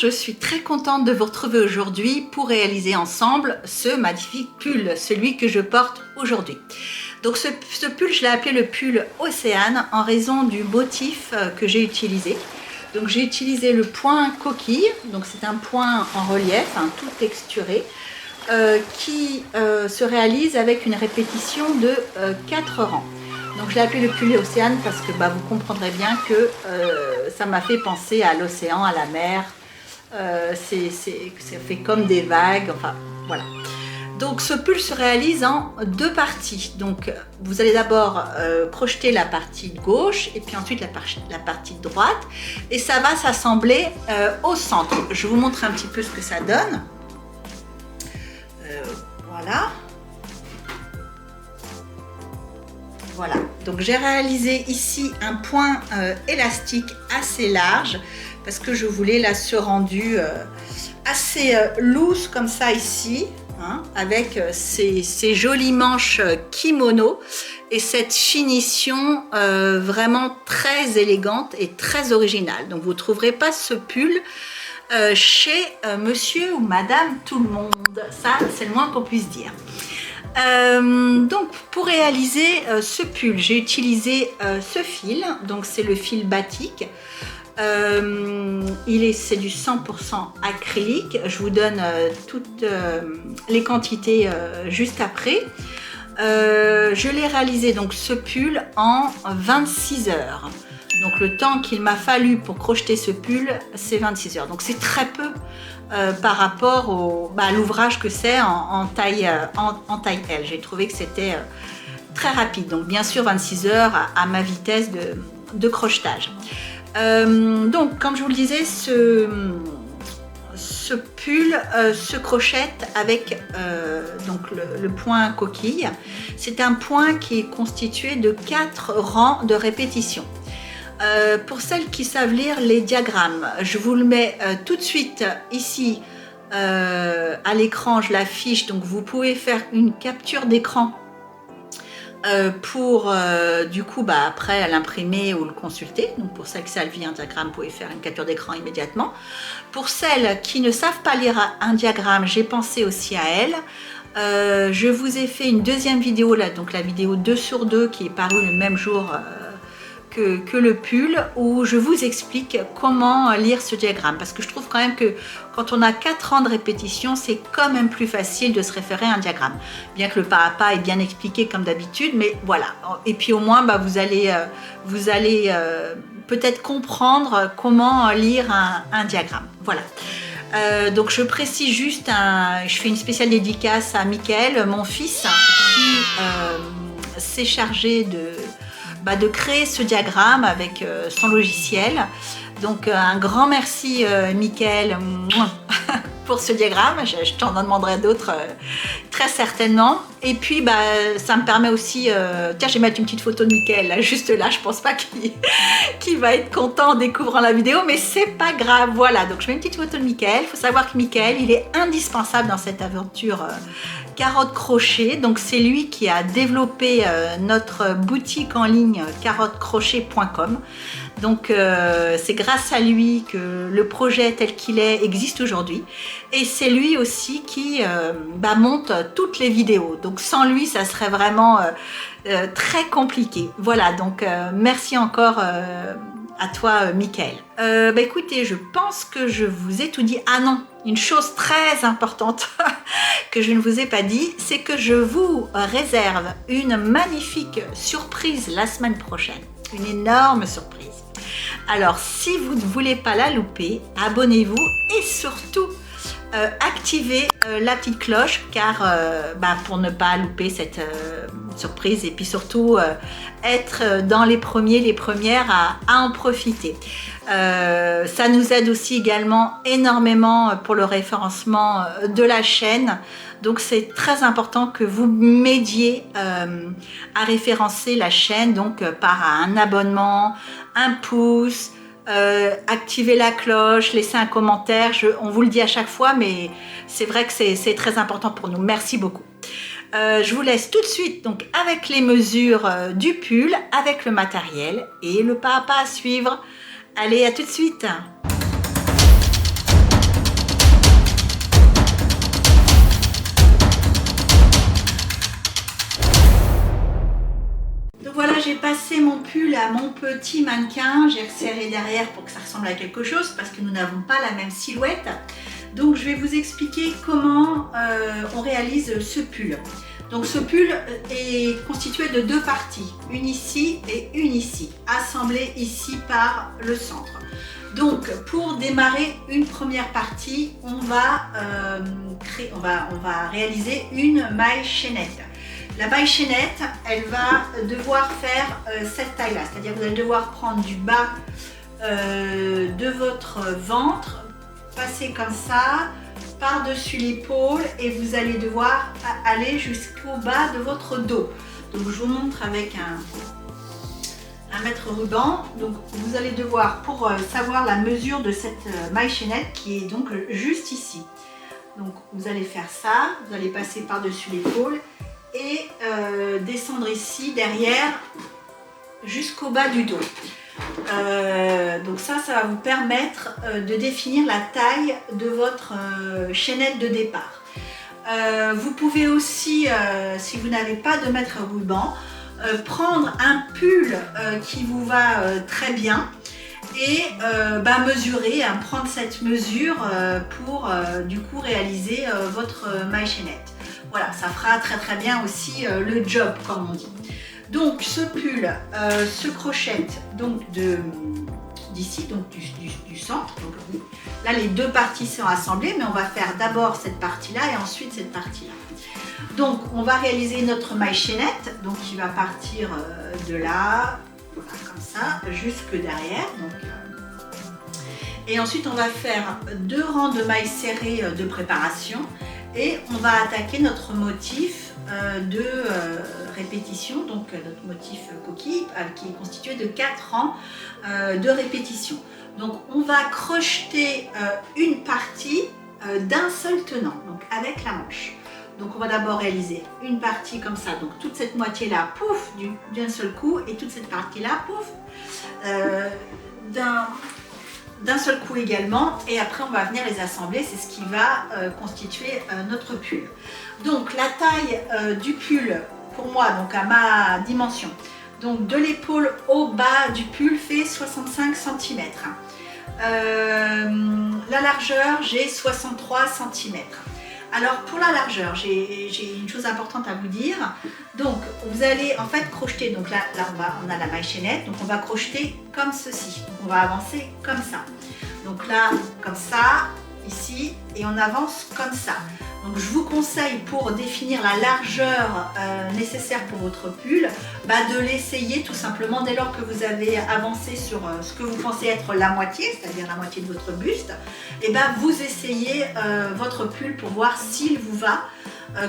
je suis très contente de vous retrouver aujourd'hui pour réaliser ensemble ce magnifique pull, celui que je porte aujourd'hui. Donc ce pull, je l'ai appelé le pull Océane en raison du motif que j'ai utilisé. Donc j'ai utilisé le point coquille, donc c'est un point en relief, tout texturé, qui se réalise avec une répétition de 4 rangs. Donc je l'ai appelé le pull Océane parce que vous comprendrez bien que ça m'a fait penser à l'océan, à la mer. Ça fait comme des vagues, enfin voilà. Donc ce pull se réalise en 2 parties. Donc vous allez d'abord crocheter la partie gauche et puis ensuite la partie droite. Et ça va s'assembler au centre. Je vous montre un petit peu ce que ça donne. Voilà. Voilà, donc j'ai réalisé ici un point élastique assez large parce que je voulais là ce rendu assez loose comme ça ici, avec ces jolies manches kimono et cette finition vraiment très élégante et très originale. Donc vous ne trouverez pas ce pull chez monsieur ou madame tout le monde, ça c'est le moins qu'on puisse dire. Donc pour réaliser ce pull, j'ai utilisé ce fil, donc c'est le fil batik. C'est du 100% acrylique. Je vous donne toutes les quantités juste après. Je l'ai réalisé donc ce pull en 26 heures. Donc le temps qu'il m'a fallu pour crocheter ce pull, c'est 26 heures. Donc c'est très peu par rapport à l'ouvrage que c'est en taille L. J'ai trouvé que c'était très rapide. Donc bien sûr 26 heures à ma vitesse de crochetage. Donc comme je vous le disais, ce pull se crochette avec donc le point coquille. C'est un point qui est constitué de 4 rangs de répétition. Pour celles qui savent lire les diagrammes, je vous le mets tout de suite ici à l'écran, je l'affiche, donc vous pouvez faire une capture d'écran pour du coup après l'imprimer ou le consulter. Donc pour celles qui savent lire un diagramme, vous pouvez faire une capture d'écran immédiatement. Pour celles qui ne savent pas lire un diagramme, j'ai pensé aussi à elles. Je vous ai fait une deuxième vidéo là, donc la vidéo 2 sur 2 qui est parue le même jour que le pull, où je vous explique comment lire ce diagramme, parce que je trouve quand même que quand on a 4 ans de répétition, c'est quand même plus facile de se référer à un diagramme, bien que le pas à pas est bien expliqué comme d'habitude, mais voilà. Et puis au moins vous allez peut-être comprendre comment lire un diagramme. Voilà. Donc je précise juste, je fais une spéciale dédicace à Mickaël, mon fils, qui s'est chargé de créer ce diagramme avec son logiciel. Donc un grand merci Mickaël pour ce diagramme. Je t'en demanderai d'autres très certainement. Et puis ça me permet aussi, tiens, je vais mettre une petite photo de Mickaël là, juste là. Je pense pas qu'il va être content en découvrant la vidéo, mais c'est pas grave. Voilà, donc je mets une petite photo de Mickaël. Il faut savoir que Mickaël, il est indispensable dans cette aventure Carotte Crochet. Donc c'est lui qui a développé notre boutique en ligne carottecrochet.com. Donc c'est grâce à lui que le projet tel qu'il est existe aujourd'hui, et c'est lui aussi qui monte toutes les vidéos. Donc sans lui ça serait vraiment très compliqué. Voilà, donc merci encore à toi Mickaël. Écoutez, je pense que je vous ai tout dit. Ah non, une chose très importante que je ne vous ai pas dit, c'est que je vous réserve une magnifique surprise la semaine prochaine. Une énorme surprise. Alors si vous ne voulez pas la louper, abonnez-vous et surtout activez la petite cloche, car pour ne pas louper cette surprise, et puis surtout être dans les premiers, les premières à en profiter. Ça nous aide aussi également énormément pour le référencement de la chaîne. Donc c'est très important que vous m'aidiez à référencer la chaîne, donc par un abonnement, un pouce, activer la cloche, laisser un commentaire. On vous le dit à chaque fois, mais c'est vrai que c'est très important pour nous. Merci beaucoup. Je vous laisse tout de suite donc avec les mesures du pull, avec le matériel et le pas à pas à suivre. Allez, à tout de suite. passé mon pull à mon petit mannequin, j'ai resserré derrière pour que ça ressemble à quelque chose parce que nous n'avons pas la même silhouette. Donc je vais vous expliquer comment on réalise ce pull. Donc ce pull est constitué de deux parties, une ici et une ici, assemblées ici par le centre. Donc pour démarrer une première partie, on va réaliser une maille chaînette. La maille chaînette, elle va devoir faire cette taille-là, c'est-à-dire que vous allez devoir prendre du bas de votre ventre, passer comme ça, par-dessus l'épaule et vous allez devoir aller jusqu'au bas de votre dos. Donc je vous montre avec un mètre ruban. Donc vous allez devoir, pour savoir la mesure de cette maille chaînette qui est donc juste ici. Donc vous allez faire ça, vous allez passer par-dessus l'épaule et descendre ici derrière jusqu'au bas du dos. Donc ça va vous permettre de définir la taille de votre chaînette de départ. Vous pouvez aussi, si vous n'avez pas de mètre ruban, prendre un pull qui vous va très bien et mesurer, prendre cette mesure pour du coup réaliser votre maille chaînette. Voilà, ça fera très bien aussi le job comme on dit. Donc ce pull se crochette donc d'ici, donc du centre. Donc, là les deux parties sont assemblées, mais on va faire d'abord cette partie-là et ensuite cette partie-là. Donc on va réaliser notre maille chaînette, donc qui va partir de là, voilà, comme ça, jusque derrière. Et ensuite on va faire 2 rangs de mailles serrées de préparation et on va attaquer notre motif de répétition, donc notre motif coquille qui est constitué de 4 rangs de répétition. Donc on va crocheter une partie d'un seul tenant, donc avec la manche. Donc on va d'abord réaliser une partie comme ça, donc toute cette moitié là, pouf, d'un seul coup, et toute cette partie là, pouf, d'un seul coup également, et après on va venir les assembler, c'est ce qui va constituer notre pull. Donc la taille du pull pour moi, donc à ma dimension, donc de l'épaule au bas du pull fait 65 cm. La largeur, j'ai 63 cm. Alors pour la largeur, j'ai une chose importante à vous dire. Donc vous allez en fait crocheter, donc là on a la maille chaînette, donc on va crocheter comme ceci. Donc on va avancer comme ça. Donc là comme ça, ici, et on avance comme ça. Donc je vous conseille pour définir la largeur nécessaire pour votre pull, de l'essayer tout simplement dès lors que vous avez avancé sur ce que vous pensez être la moitié, c'est-à-dire la moitié de votre buste, et vous essayez votre pull pour voir s'il vous va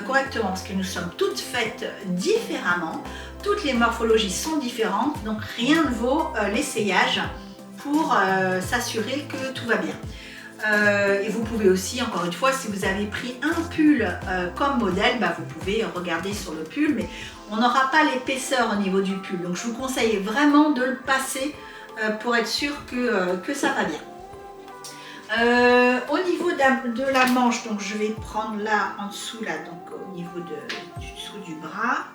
correctement, parce que nous sommes toutes faites différemment, toutes les morphologies sont différentes, donc rien ne vaut l'essayage pour s'assurer que tout va bien. Et vous pouvez aussi, encore une fois, si vous avez pris un pull comme modèle, vous pouvez regarder sur le pull, mais on n'aura pas l'épaisseur au niveau du pull. Donc je vous conseille vraiment de le passer pour être sûr que ça va bien. Au niveau de la manche, donc je vais prendre là en dessous, là, donc au niveau du dessous du bras,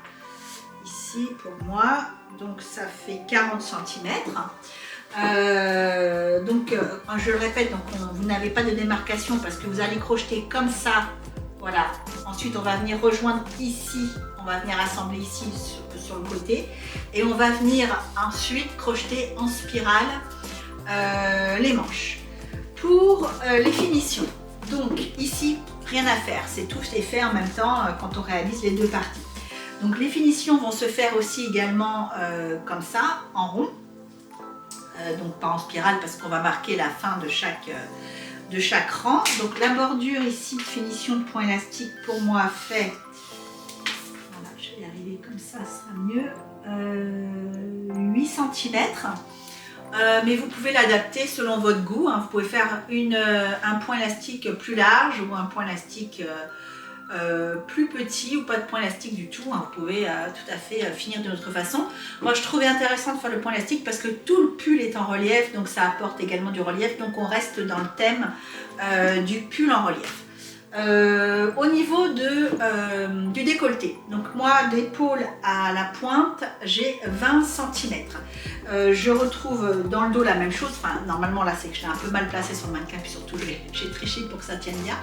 ici pour moi, donc ça fait 40 cm. Donc je le répète, donc vous n'avez pas de démarcation parce que vous allez crocheter comme ça, voilà. Ensuite on va venir rejoindre ici, on va venir assembler ici sur le côté et on va venir ensuite crocheter en spirale les manches. Pour les finitions, donc ici rien à faire, c'est tout est fait en même temps quand on réalise les deux parties. Donc les finitions vont se faire aussi également comme ça, en rond. Donc pas en spirale parce qu'on va marquer la fin de chaque rang. Donc la bordure ici de finition de point élastique pour moi fait, voilà, je vais y arriver comme ça, ce sera mieux, 8 cm. Mais vous pouvez l'adapter selon votre goût, hein. Vous pouvez faire un point élastique plus large ou un point élastique plus petit ou pas de point élastique du tout, hein. Vous pouvez tout à fait finir de notre façon. Moi je trouvais intéressant de faire le point élastique parce que tout le pull est en relief, donc ça apporte également du relief, donc on reste dans le thème du pull en relief. Au niveau du décolleté, donc moi d'épaule à la pointe j'ai 20 cm. Je retrouve dans le dos la même chose, enfin normalement là c'est que je l'ai un peu mal placé sur le mannequin, puis surtout j'ai triché pour que ça tienne bien.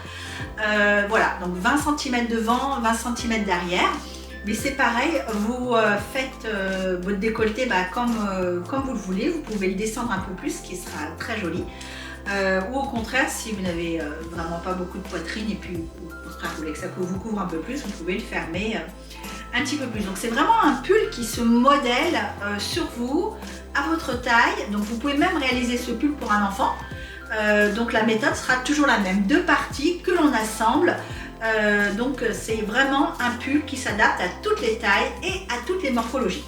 Voilà, donc 20 cm devant, 20 cm derrière. Mais c'est pareil, vous faites votre décolleté comme vous le voulez, vous pouvez le descendre un peu plus, ce qui sera très joli. Ou au contraire, si vous n'avez vraiment pas beaucoup de poitrine et puis au contraire vous voulez que ça vous couvre un peu plus, vous pouvez le fermer un petit peu plus. Donc c'est vraiment un pull qui se modèle sur vous, à votre taille. Donc vous pouvez même réaliser ce pull pour un enfant. Donc la méthode sera toujours la même, 2 parties que l'on assemble. Donc c'est vraiment un pull qui s'adapte à toutes les tailles et à toutes les morphologies.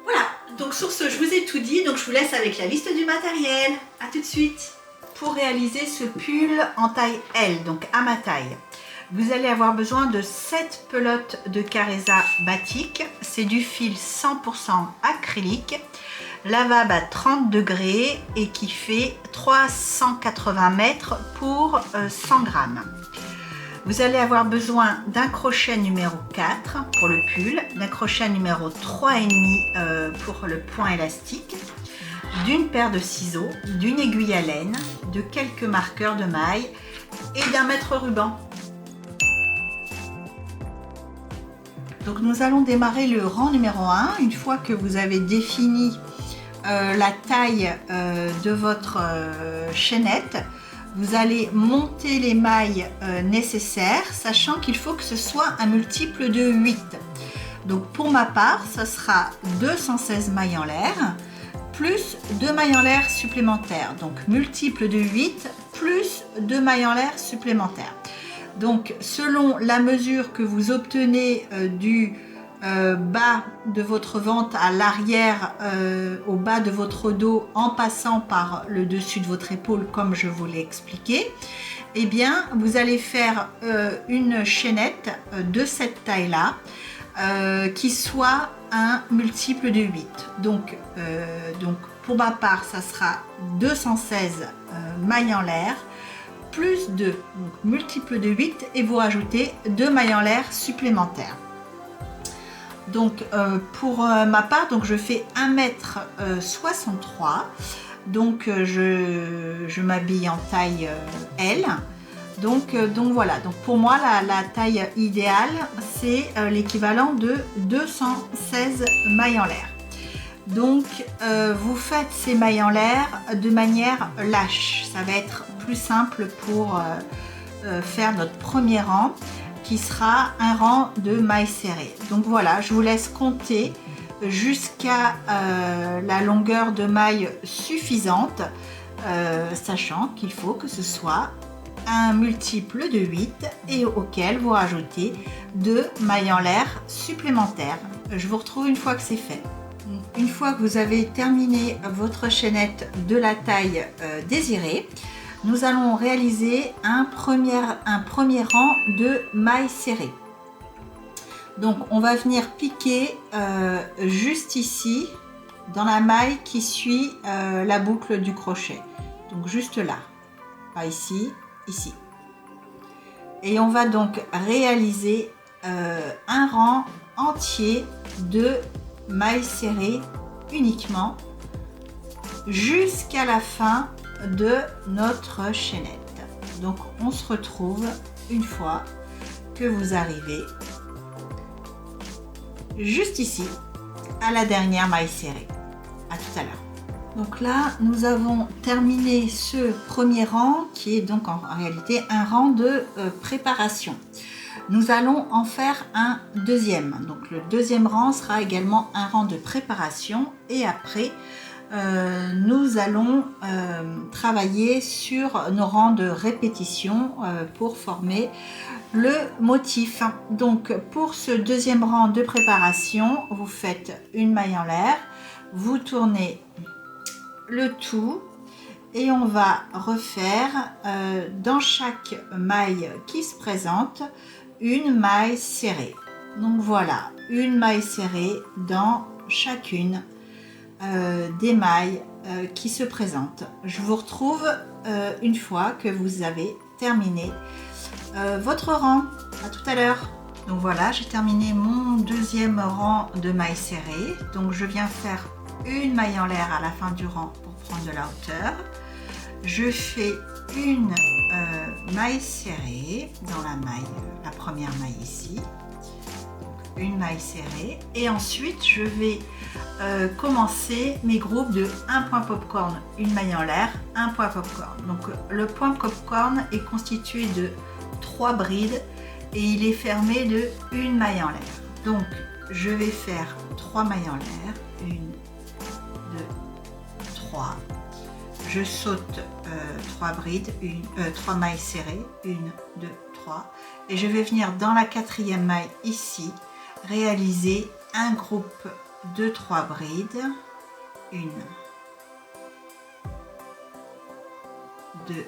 Voilà, donc sur ce je vous ai tout dit, donc je vous laisse avec la liste du matériel. À tout de suite. Pour réaliser ce pull en taille L, donc à ma taille, vous allez avoir besoin de 7 pelotes de Carreza batik. C'est du fil 100% acrylique, lavable à 30 degrés et qui fait 380 mètres pour 100 grammes. Vous allez avoir besoin d'un crochet numéro 4 pour le pull, d'un crochet numéro 3,5 pour le point élastique, d'une paire de ciseaux, d'une aiguille à laine, de quelques marqueurs de maille et d'un mètre ruban. Donc nous allons démarrer le rang numéro 1. Une fois que vous avez défini la taille de votre chaînette, vous allez monter les mailles nécessaires, sachant qu'il faut que ce soit un multiple de 8. Donc pour ma part, ce sera 216 mailles en l'air, plus 2 mailles en l'air supplémentaires. Donc multiple de 8, plus 2 mailles en l'air supplémentaires. Donc selon la mesure que vous obtenez du bas de votre ventre à l'arrière, au bas de votre dos, en passant par le dessus de votre épaule comme je vous l'ai expliqué, eh bien vous allez faire une chaînette de cette taille là qui soit un multiple de 8. Donc pour ma part ça sera 216 mailles en l'air plus 2, donc multiple de 8, et vous rajoutez 2 mailles en l'air supplémentaires. Donc pour ma part, donc je fais 1,63 m, donc je m'habille en taille L. Donc voilà, donc pour moi la taille idéale c'est l'équivalent de 216 mailles en l'air. Donc vous faites ces mailles en l'air de manière lâche, ça va être plus simple pour faire notre premier rang qui sera un rang de mailles serrées. Donc voilà, je vous laisse compter jusqu'à la longueur de maille suffisante, sachant qu'il faut que ce soit un multiple de 8 et auquel vous rajoutez 2 mailles en l'air supplémentaires. Je vous retrouve une fois que c'est fait. Une fois que vous avez terminé votre chaînette de la taille désirée, nous allons réaliser un premier rang de mailles serrées. Donc on va venir piquer juste ici dans la maille qui suit la boucle du crochet. Donc juste là, pas ici, ici. Et on va donc réaliser un rang entier de mailles serrées uniquement jusqu'à la fin de notre chaînette. Donc on se retrouve une fois que vous arrivez juste ici à la dernière maille serrée. À tout à l'heure. Donc là nous avons terminé ce premier rang qui est donc en réalité un rang de préparation. Nous allons en faire un deuxième. Donc le deuxième rang sera également un rang de préparation et après nous allons travailler sur nos rangs de répétition pour former le motif. Donc pour ce deuxième rang de préparation, vous faites une maille en l'air, vous tournez le tout et on va refaire dans chaque maille qui se présente une maille serrée. Donc voilà, une maille serrée dans chacune des mailles qui se présentent. Je vous retrouve une fois que vous avez terminé votre rang. À tout à l'heure. Donc voilà, j'ai terminé mon deuxième rang de mailles serrées. Donc je viens faire une maille en l'air à la fin du rang pour prendre de la hauteur. Je fais une maille serrée dans la première maille ici. Une maille serrée et ensuite je vais commencer mes groupes de 1 point popcorn, une maille en l'air, 1 point popcorn. Donc le point popcorn est constitué de 3 brides et il est fermé de une maille en l'air. Donc je vais faire 3 mailles en l'air, 1, 2, 3. Je saute 3 brides, 3 mailles serrées, 1, 2, 3. Et je vais venir dans la quatrième maille ici, réaliser un groupe de 3 brides, 1, 2,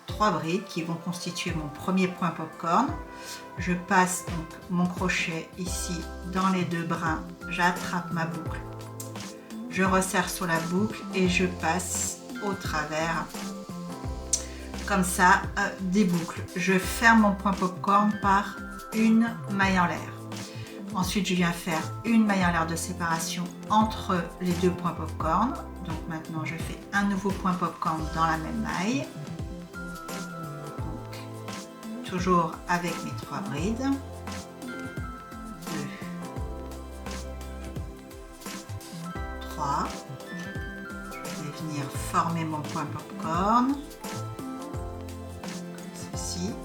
3 brides qui vont constituer mon premier point popcorn. Je passe donc mon crochet ici dans les 2 brins, j'attrape ma boucle, je resserre sur la boucle et je passe au travers comme ça des boucles. Je ferme mon point popcorn par une maille en l'air. Ensuite je viens faire une maille en l'air de séparation entre les 2 points popcorn. Donc maintenant je fais un nouveau point popcorn dans la même maille. Donc, toujours avec mes 3 brides. 2, 3. Je vais venir former mon point popcorn.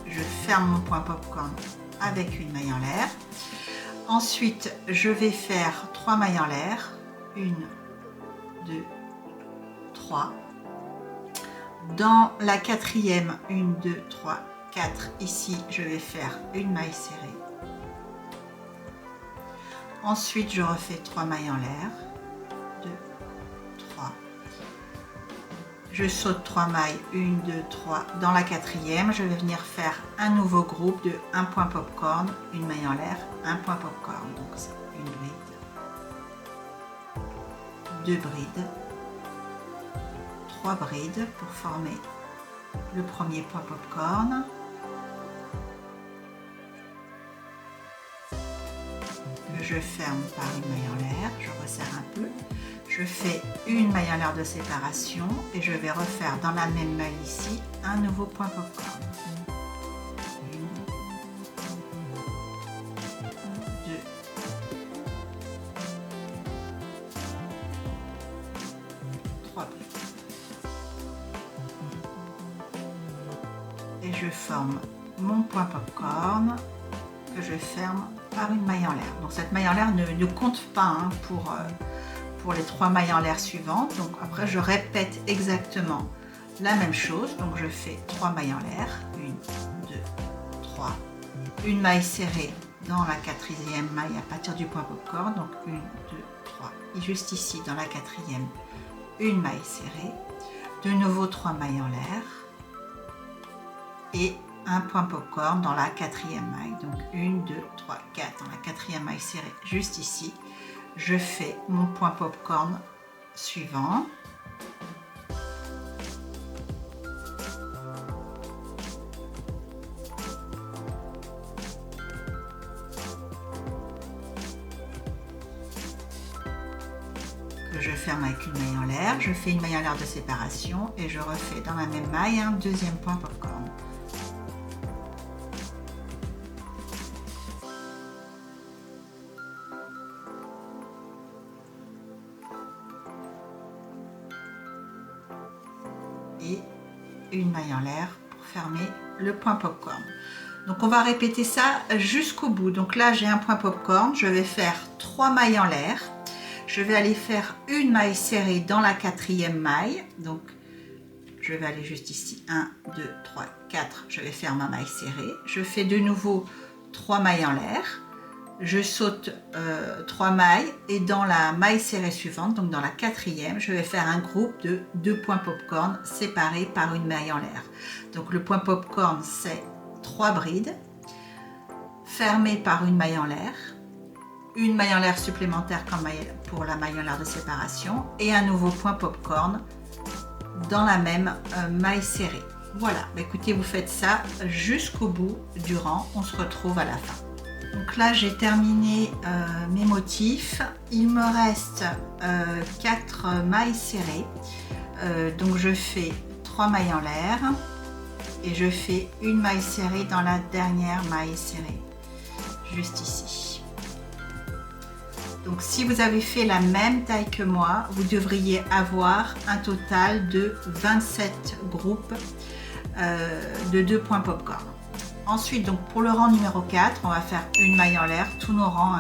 Je ferme mon point popcorn avec une maille en l'air. Ensuite, je vais faire 3 mailles en l'air. 1, 2, 3. Dans la quatrième, 1, 2, 3, 4. Ici, je vais faire une maille serrée. Ensuite, je refais 3 mailles en l'air. 2, 3. Je saute 3 mailles, 1, 2, 3. Dans la quatrième, je vais venir faire un nouveau groupe de 1 point popcorn, une maille en l'air, 1 point popcorn. Donc c'est une bride, 2 brides, 3 brides pour former le premier point popcorn. Que je ferme par une maille en l'air, je resserre un peu. Je fais une maille en l'air de séparation et je vais refaire dans la même maille ici un nouveau point popcorn. 1, 2, 3 brides. Et je forme mon point popcorn que je ferme par une maille en l'air. Donc cette maille en l'air ne compte pas pour les 3 mailles en l'air suivantes. Donc après je répète exactement la même chose. Donc je fais 3 mailles en l'air, 1, 2, 3, une maille serrée dans la quatrième maille à partir du point popcorn. Donc 1, 2, 3 et juste ici dans la quatrième, une maille serrée, de nouveau 3 mailles en l'air et un point popcorn dans la quatrième maille. Donc 1, 2, 3, 4 dans la quatrième maille serrée juste ici. Je fais mon point popcorn suivant. Que je ferme avec une maille en l'air. Je fais une maille en l'air de séparation et je refais dans la même maille un deuxième point popcorn. Et une maille en l'air pour fermer le point popcorn. Donc on va répéter ça jusqu'au bout. Donc là j'ai un point popcorn, je vais faire 3 mailles en l'air, je vais aller faire une maille serrée dans la quatrième maille. Donc je vais aller juste ici, 1, 2, 3, 4, je vais faire ma maille serrée. Je fais de nouveau 3 mailles en l'air, je saute 3 mailles et dans la maille serrée suivante, donc dans la quatrième, je vais faire un groupe de 2 points popcorn séparés par une maille en l'air. Donc le point popcorn c'est 3 brides fermées par une maille en l'air, une maille en l'air supplémentaire comme pour la maille en l'air de séparation et un nouveau point popcorn dans la même maille serrée. Voilà, bah, écoutez, vous faites ça jusqu'au bout du rang. On se retrouve à la fin. Donc là, j'ai terminé mes motifs. Il me reste 4 mailles serrées. Donc je fais 3 mailles en l'air et je fais une maille serrée dans la dernière maille serrée, juste ici. Donc si vous avez fait la même taille que moi, vous devriez avoir un total de 27 groupes de 2 points popcorn. Ensuite, donc pour le rang numéro 4, on va faire une maille en l'air. Tous nos rangs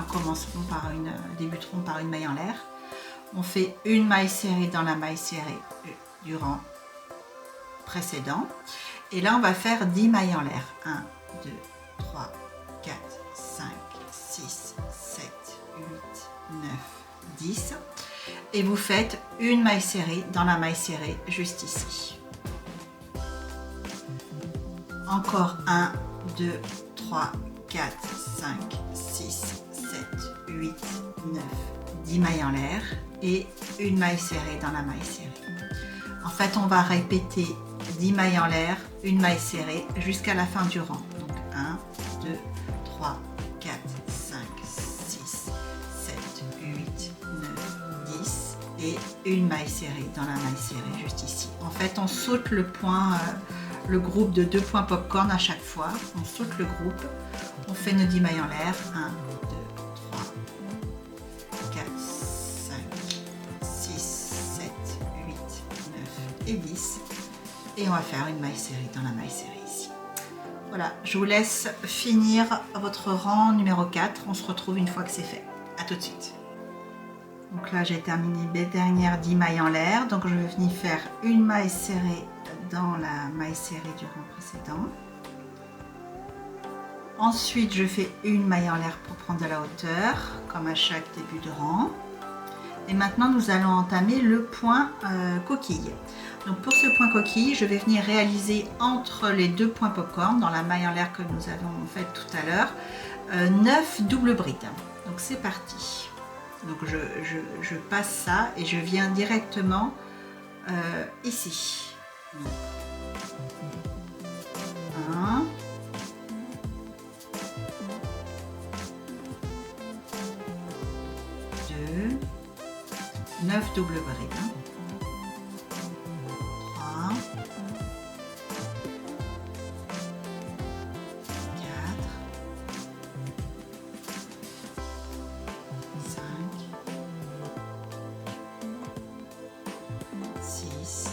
débuteront par une maille en l'air. On fait une maille serrée dans la maille serrée du rang précédent. Et là, on va faire 10 mailles en l'air. 1, 2, 3, 4, 5, 6, 7, 8, 9, 10. Et vous faites une maille serrée dans la maille serrée juste ici. Encore 1, 2, 3, 4, 5, 6, 7, 8, 9, 10 mailles en l'air et une maille serrée dans la maille serrée. En fait, on va répéter 10 mailles en l'air, une maille serrée jusqu'à la fin du rang. Donc 1, 2, 3, 4, 5, 6, 7, 8, 9, 10 et une maille serrée dans la maille serrée juste ici. En fait, on saute le point, le groupe de 2 points popcorn à chaque fois. On saute le groupe, on fait nos 10 mailles en l'air. 1, 2, 3, 4, 5, 6, 7, 8, 9 et 10. Et on va faire une maille serrée dans la maille serrée ici. Voilà, je vous laisse finir votre rang numéro 4. On se retrouve une fois que c'est fait. À tout de suite. Donc là, j'ai terminé mes dernières 10 mailles en l'air. Donc je vais venir faire une maille serrée dans la maille serrée du rang précédent. Ensuite, je fais une maille en l'air pour prendre de la hauteur, comme à chaque début de rang. Et maintenant, nous allons entamer le point coquille. Donc pour ce point coquille, je vais venir réaliser entre les 2 points popcorn, dans la maille en l'air que nous avons fait tout à l'heure, 9 doubles brides. Donc c'est parti. Donc je passe ça et je viens directement ici. 1, 2, 9 doubles brides. 3, 4, 5, 6,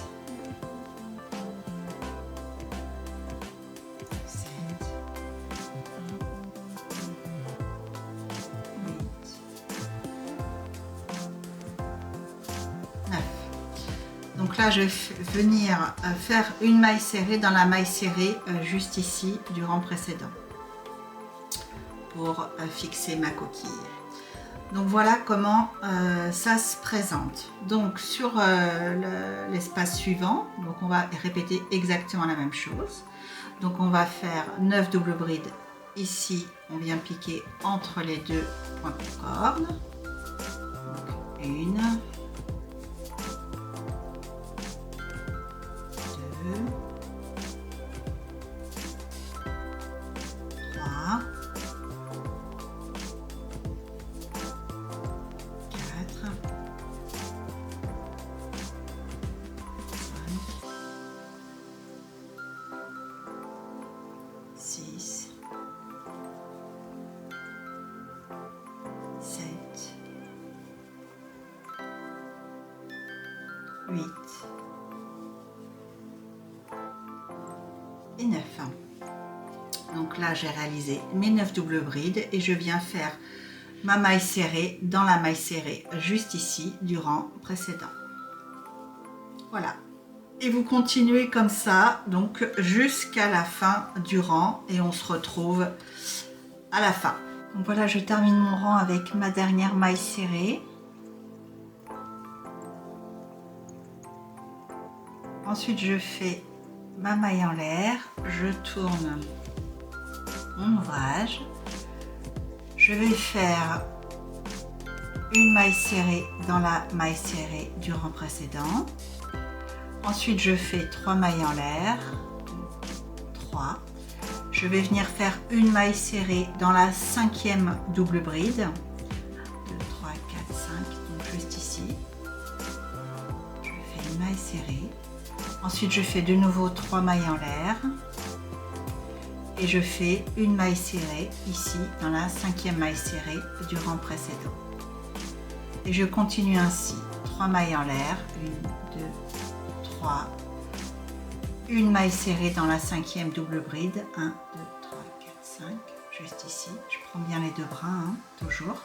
7, 8, 9. Donc là, je vais venir faire une maille serrée dans la maille serrée juste ici du rang précédent pour fixer ma coquille. Donc voilà comment ça se présente. Donc sur l'espace suivant, donc on va répéter exactement la même chose. Donc on va faire 9 doubles brides. Ici, on vient piquer entre les 2 points popcorn. Donc 1, 2, 3, 4, 5, 6, 7, 8 et 9. Donc là, j'ai réalisé mes 9 doubles brides et je viens faire ma maille serrée dans la maille serrée juste ici du rang précédent. Voilà. Et vous continuez comme ça, donc jusqu'à la fin du rang et on se retrouve à la fin. Donc voilà, je termine mon rang avec ma dernière maille serrée. Ensuite, je fais ma maille en l'air, je tourne mon ouvrage, je vais faire une maille serrée dans la maille serrée du rang précédent, Ensuite, je fais 3 mailles en l'air, 3. Je vais venir faire une maille serrée dans la 5e double bride, 2, 3, 4, 5, donc juste ici. Je fais une maille serrée. Ensuite, je fais de nouveau 3 mailles en l'air et je fais une maille serrée ici dans la 5e maille serrée du rang précédent. Et je continue ainsi, 3 mailles en l'air, 1, 2, 3, une maille serrée dans la 5e double bride, 1, 2, 3, 4, 5, juste ici, je prends bien les deux bras, hein, toujours.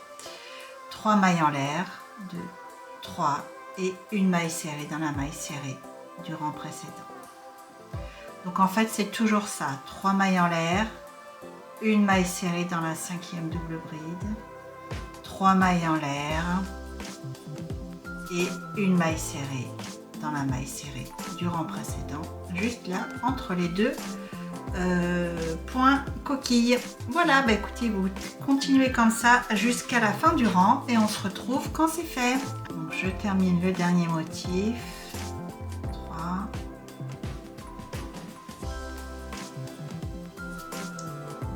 3 mailles en l'air, 2, 3 et une maille serrée dans la maille serrée du rang précédent. Donc en fait c'est toujours ça, 3 mailles en l'air, une maille serrée dans la 5e double bride, 3 mailles en l'air et une maille serrée dans la maille serrée du rang précédent, juste là entre les deux points coquilles. Voilà, bah écoutez, vous continuez comme ça jusqu'à la fin du rang et on se retrouve quand c'est fait. Donc je termine le dernier motif. 3.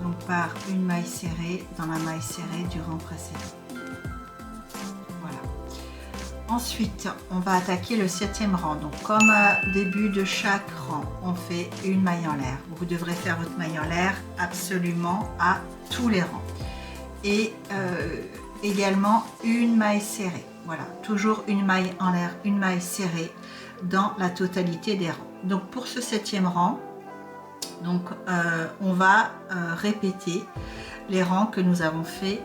Donc par une maille serrée dans la maille serrée du rang précédent. Ensuite, on va attaquer le 7e rang. Donc, comme au début de chaque rang, on fait une maille en l'air. Vous devrez faire votre maille en l'air absolument à tous les rangs. Et également une maille serrée. Voilà, toujours une maille en l'air, une maille serrée dans la totalité des rangs. Donc, pour ce 7e rang, donc, on va répéter les rangs que nous avons fait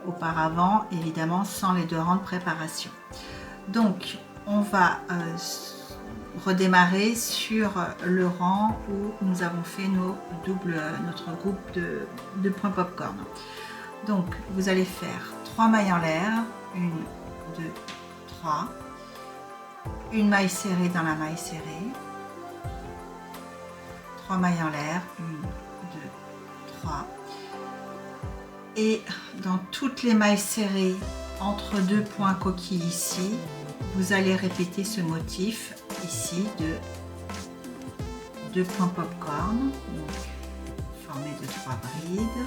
auparavant, évidemment sans les 2 rangs de préparation. Donc, on va redémarrer sur le rang où nous avons fait notre groupe de points popcorn. Donc, vous allez faire 3 mailles en l'air, 1, 2, 3, une maille serrée dans la maille serrée, 3 mailles en l'air, 1, 2, 3, et dans toutes les mailles serrées entre 2 points coquilles ici, vous allez répéter ce motif ici de 2 points popcorn, donc formé de 3 brides,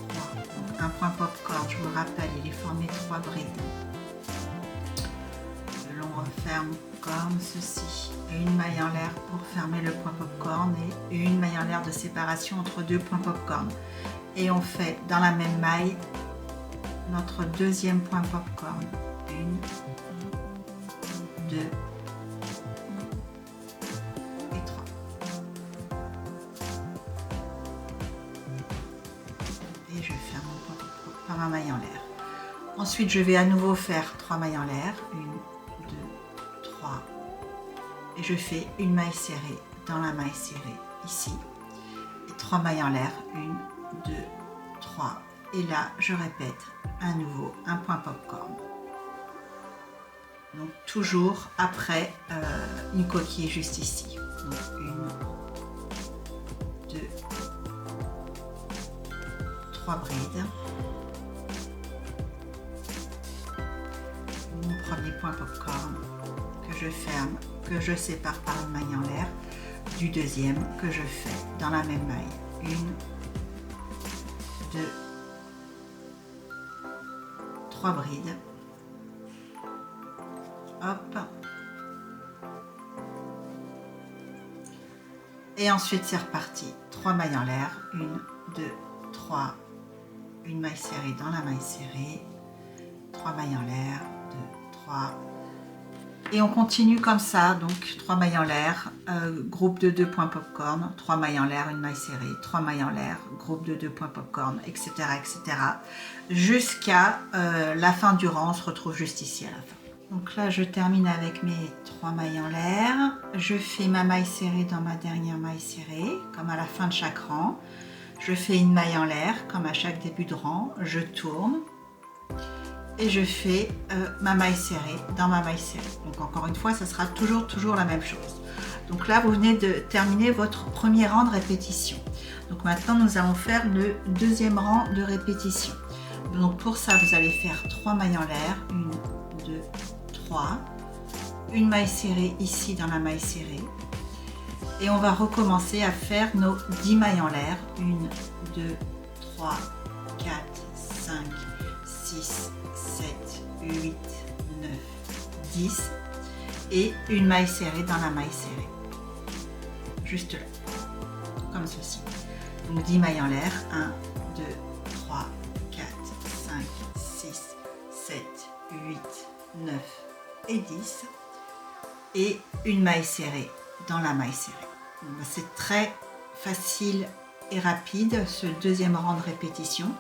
3, donc un point popcorn, je vous rappelle, il est formé de 3 brides. L'on referme comme ceci, et une maille en l'air pour fermer le point popcorn et une maille en l'air de séparation entre 2 points popcorn. Et on fait dans la même maille notre 2e point popcorn. 1, 2 et 3. Et je ferme mon point par ma maille en l'air. Ensuite, je vais à nouveau faire 3 mailles en l'air. 1, 2, 3. Et je fais une maille serrée dans la maille serrée ici. Et 3 mailles en l'air. 1, 2, 3. Et là, je répète à nouveau un point popcorn. Donc toujours après une coquille juste ici. Donc 1, 2, 3 brides. Mon premier point popcorn que je ferme, que je sépare par une maille en l'air, du deuxième que je fais dans la même maille. 1, 2, 3 brides. Hop. Et ensuite c'est reparti. 3 mailles en l'air. 1, 2, 3. Une maille serrée dans la maille serrée. 3 mailles en l'air. 2, 3. Et on continue comme ça. Donc 3 mailles en l'air. Groupe de 2 points popcorn. 3 mailles en l'air, une maille serrée. 3 mailles en l'air. Groupe de 2 points popcorn, etc. etc. Jusqu'à la fin du rang. On se retrouve juste ici à la fin. Donc là, je termine avec mes 3 mailles en l'air. Je fais ma maille serrée dans ma dernière maille serrée, comme à la fin de chaque rang. Je fais une maille en l'air, comme à chaque début de rang. Je tourne et je fais ma maille serrée dans ma maille serrée. Donc encore une fois, ça sera toujours la même chose. Donc là, vous venez de terminer votre premier rang de répétition. Donc maintenant, nous allons faire le deuxième rang de répétition. Donc pour ça, vous allez faire 3 mailles en l'air. 1, 2, 3. une maille serrée ici dans la maille serrée. Et on va recommencer à faire nos 10 mailles en l'air. 1, 2, 3, 4, 5, 6, 7, 8, 9, 10. Et une maille serrée dans la maille serrée. Juste là, comme ceci. Donc 10 mailles en l'air. 1, 2, 3, 4, 5, 6, 7, 8, 9 et 10. Et une maille serrée dans la maille serrée. C'est très facile et rapide ce deuxième rang de répétition.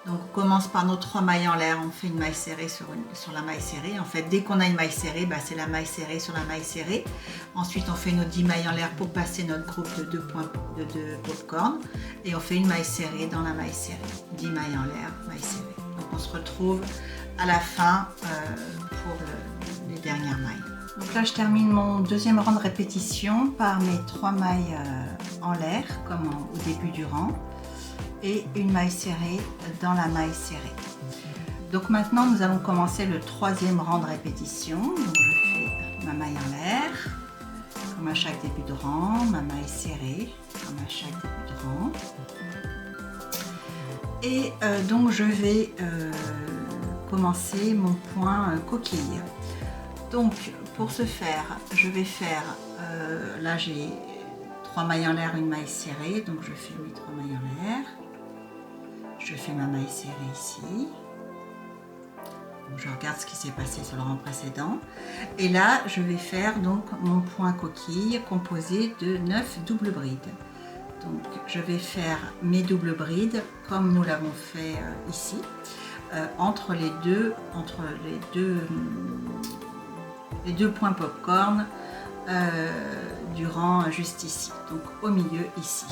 Donc on commence par nos 3 mailles en l'air, on fait une maille serrée sur la maille serrée. En fait, dès qu'on a une maille serrée, c'est la maille serrée sur la maille serrée. Ensuite, on fait nos 10 mailles en l'air pour passer notre groupe de 2 points de popcorn. Et on fait une maille serrée dans la maille serrée. 10 mailles en l'air, maille serrée. Donc on se retrouve à la fin pour les dernières mailles. Donc là, je termine mon deuxième rang de répétition par mes 3 mailles en l'air, comme au début du rang, et une maille serrée dans la maille serrée. Donc maintenant, nous allons commencer le troisième rang de répétition. Donc je fais ma maille en l'air, comme à chaque début de rang, ma maille serrée, comme à chaque début de rang. Et donc je vais commencer mon point coquille. Donc pour ce faire, je vais faire, là j'ai 3 mailles en l'air, une maille serrée, donc je fais mes 3 mailles en l'air, je fais ma maille serrée ici, donc je regarde ce qui s'est passé sur le rang précédent, et là je vais faire donc mon point coquille composé de 9 doubles brides. Donc je vais faire mes doubles brides comme nous l'avons fait ici, entre les deux points popcorn du rang juste ici, donc au milieu ici.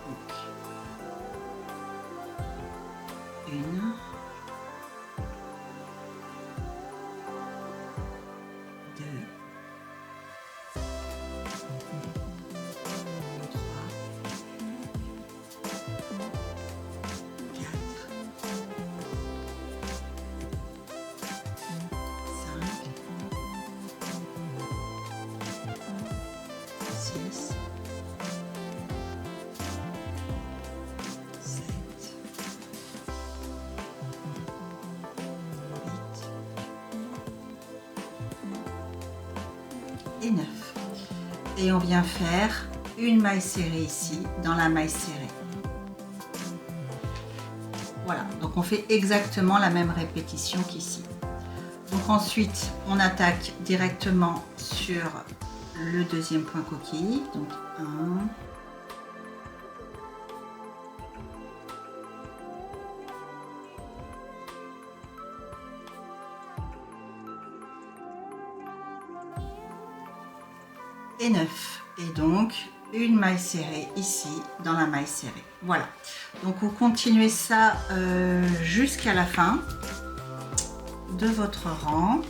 Donc, 1, 2, 3, 4, 6, 7, 8 et 9. Et on vient faire une maille serrée ici dans la maille serrée. Voilà, donc on fait exactement la même répétition qu'ici. Donc ensuite, on attaque directement sur le deuxième point coquille. Donc 1, 9. Et donc une maille serrée ici dans la maille serrée. Voilà. Donc vous continuez ça jusqu'à la fin de votre rang.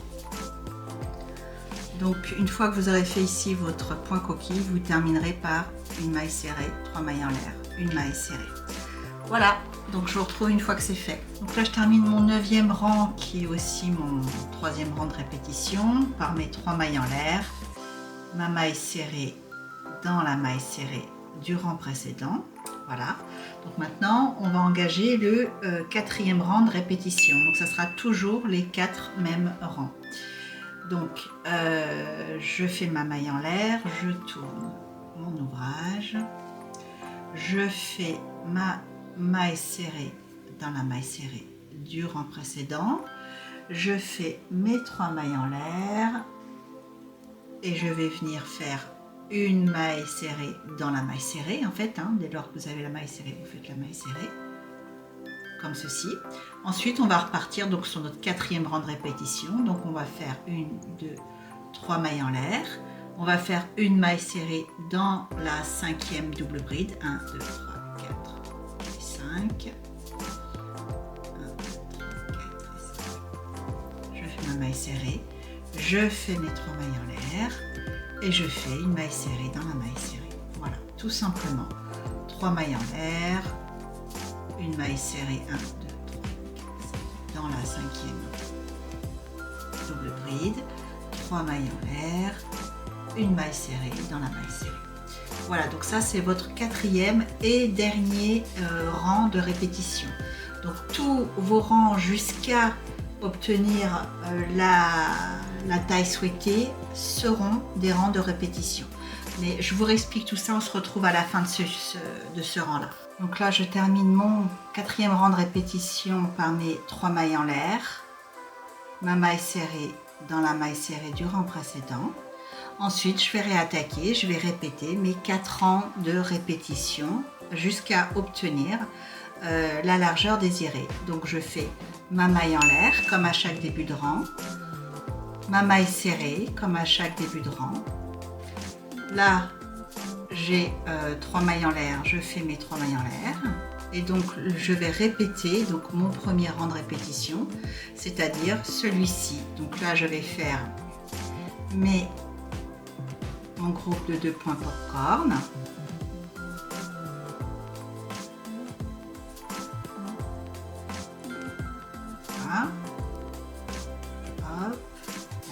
Donc une fois que vous aurez fait ici votre point coquille, vous terminerez par une maille serrée, 3 mailles en l'air, une maille serrée. Voilà, donc je vous retrouve une fois que c'est fait. Donc là je termine mon 9e rang qui est aussi mon 3e rang de répétition par mes 3 mailles en l'air, ma maille serrée dans la maille serrée du rang précédent. Voilà, donc maintenant on va engager le 4e rang de répétition. Donc ça sera toujours les 4 mêmes rangs. Donc je fais ma maille en l'air, je tourne mon ouvrage, je fais ma maille serrée dans la maille serrée du rang précédent, je fais mes 3 mailles en l'air et je vais venir faire une maille serrée dans la maille serrée en fait, dès lors que vous avez la maille serrée, vous faites la maille serrée comme ceci. Ensuite on va repartir donc sur notre 4e rang de répétition, donc on va faire 1, 2, 3 mailles en l'air, on va faire une maille serrée dans la 5e double bride, 1, 2, 3, 4 et 5, 1, 2, 3, 4 et 5, je fais ma maille serrée, je fais mes 3 mailles en l'air et je fais une maille serrée dans la maille serrée. Voilà, tout simplement 3 mailles en l'air, une maille serrée, 1, 2, 3, 4, 5, dans la 5e double bride, 3 mailles en l'air, une maille serrée dans la maille serrée. Voilà, donc ça c'est votre quatrième et dernier rang de répétition. Donc tous vos rangs jusqu'à obtenir la taille souhaitée seront des rangs de répétition. Mais je vous réexplique tout ça, on se retrouve à la fin de ce rang-là. Donc là, je termine mon quatrième rang de répétition par mes 3 mailles en l'air, ma maille serrée dans la maille serrée du rang précédent. Ensuite, je vais réattaquer, je vais répéter mes 4 rangs de répétition jusqu'à obtenir la largeur désirée. Donc je fais ma maille en l'air comme à chaque début de rang, ma maille serrée comme à chaque début de rang. Là, j'ai 3 mailles en l'air, je fais mes 3 mailles en l'air. Et donc, je vais répéter donc, mon premier rang de répétition, c'est-à-dire celui-ci. Donc là, je vais faire mon groupe de 2 points popcorn. Voilà. Hop.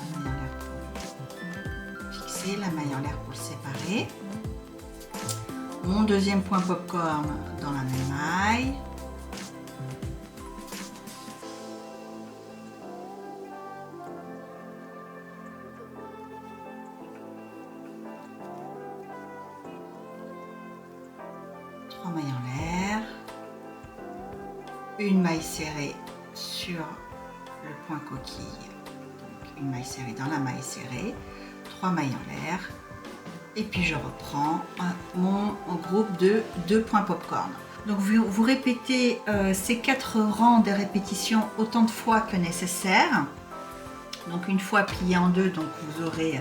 La maille en l'air pour fixer, la maille en l'air pour le séparer. Mon deuxième point popcorn dans la même maille. Trois mailles en l'air. Une maille serrée sur le point coquille. Donc une maille serrée dans la maille serrée. 3 mailles en l'air. Et puis je reprends mon groupe de 2 points popcorn. Donc vous répétez ces 4 rangs de répétition autant de fois que nécessaire. Donc une fois plié en deux, donc vous aurez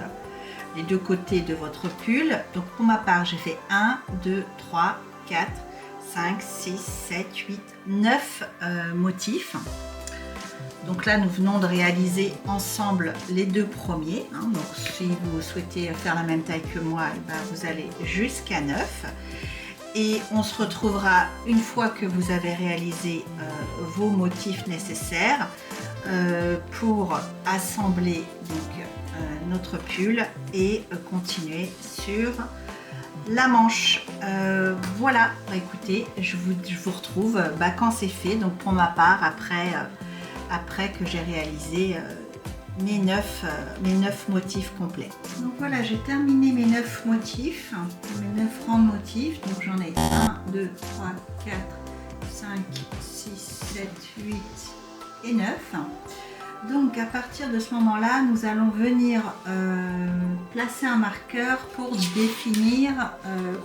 les deux côtés de votre pull. Donc pour ma part, j'ai fait 1, 2, 3, 4, 5, 6, 7, 8, 9 motifs. Donc là, nous venons de réaliser ensemble les 2 premiers. Donc si vous souhaitez faire la même taille que moi, vous allez jusqu'à 9. Et on se retrouvera une fois que vous avez réalisé vos motifs nécessaires pour assembler donc, notre pull et continuer sur la manche. Voilà, écoutez, je vous retrouve quand c'est fait. Donc pour ma part, après que j'ai réalisé mes 9 motifs complets. Donc voilà, j'ai terminé mes 9 motifs, mes 9 rangs de motifs. Donc j'en ai 1, 2, 3, 4, 5, 6, 7, 8 et 9. Donc à partir de ce moment-là, nous allons venir placer un marqueur pour définir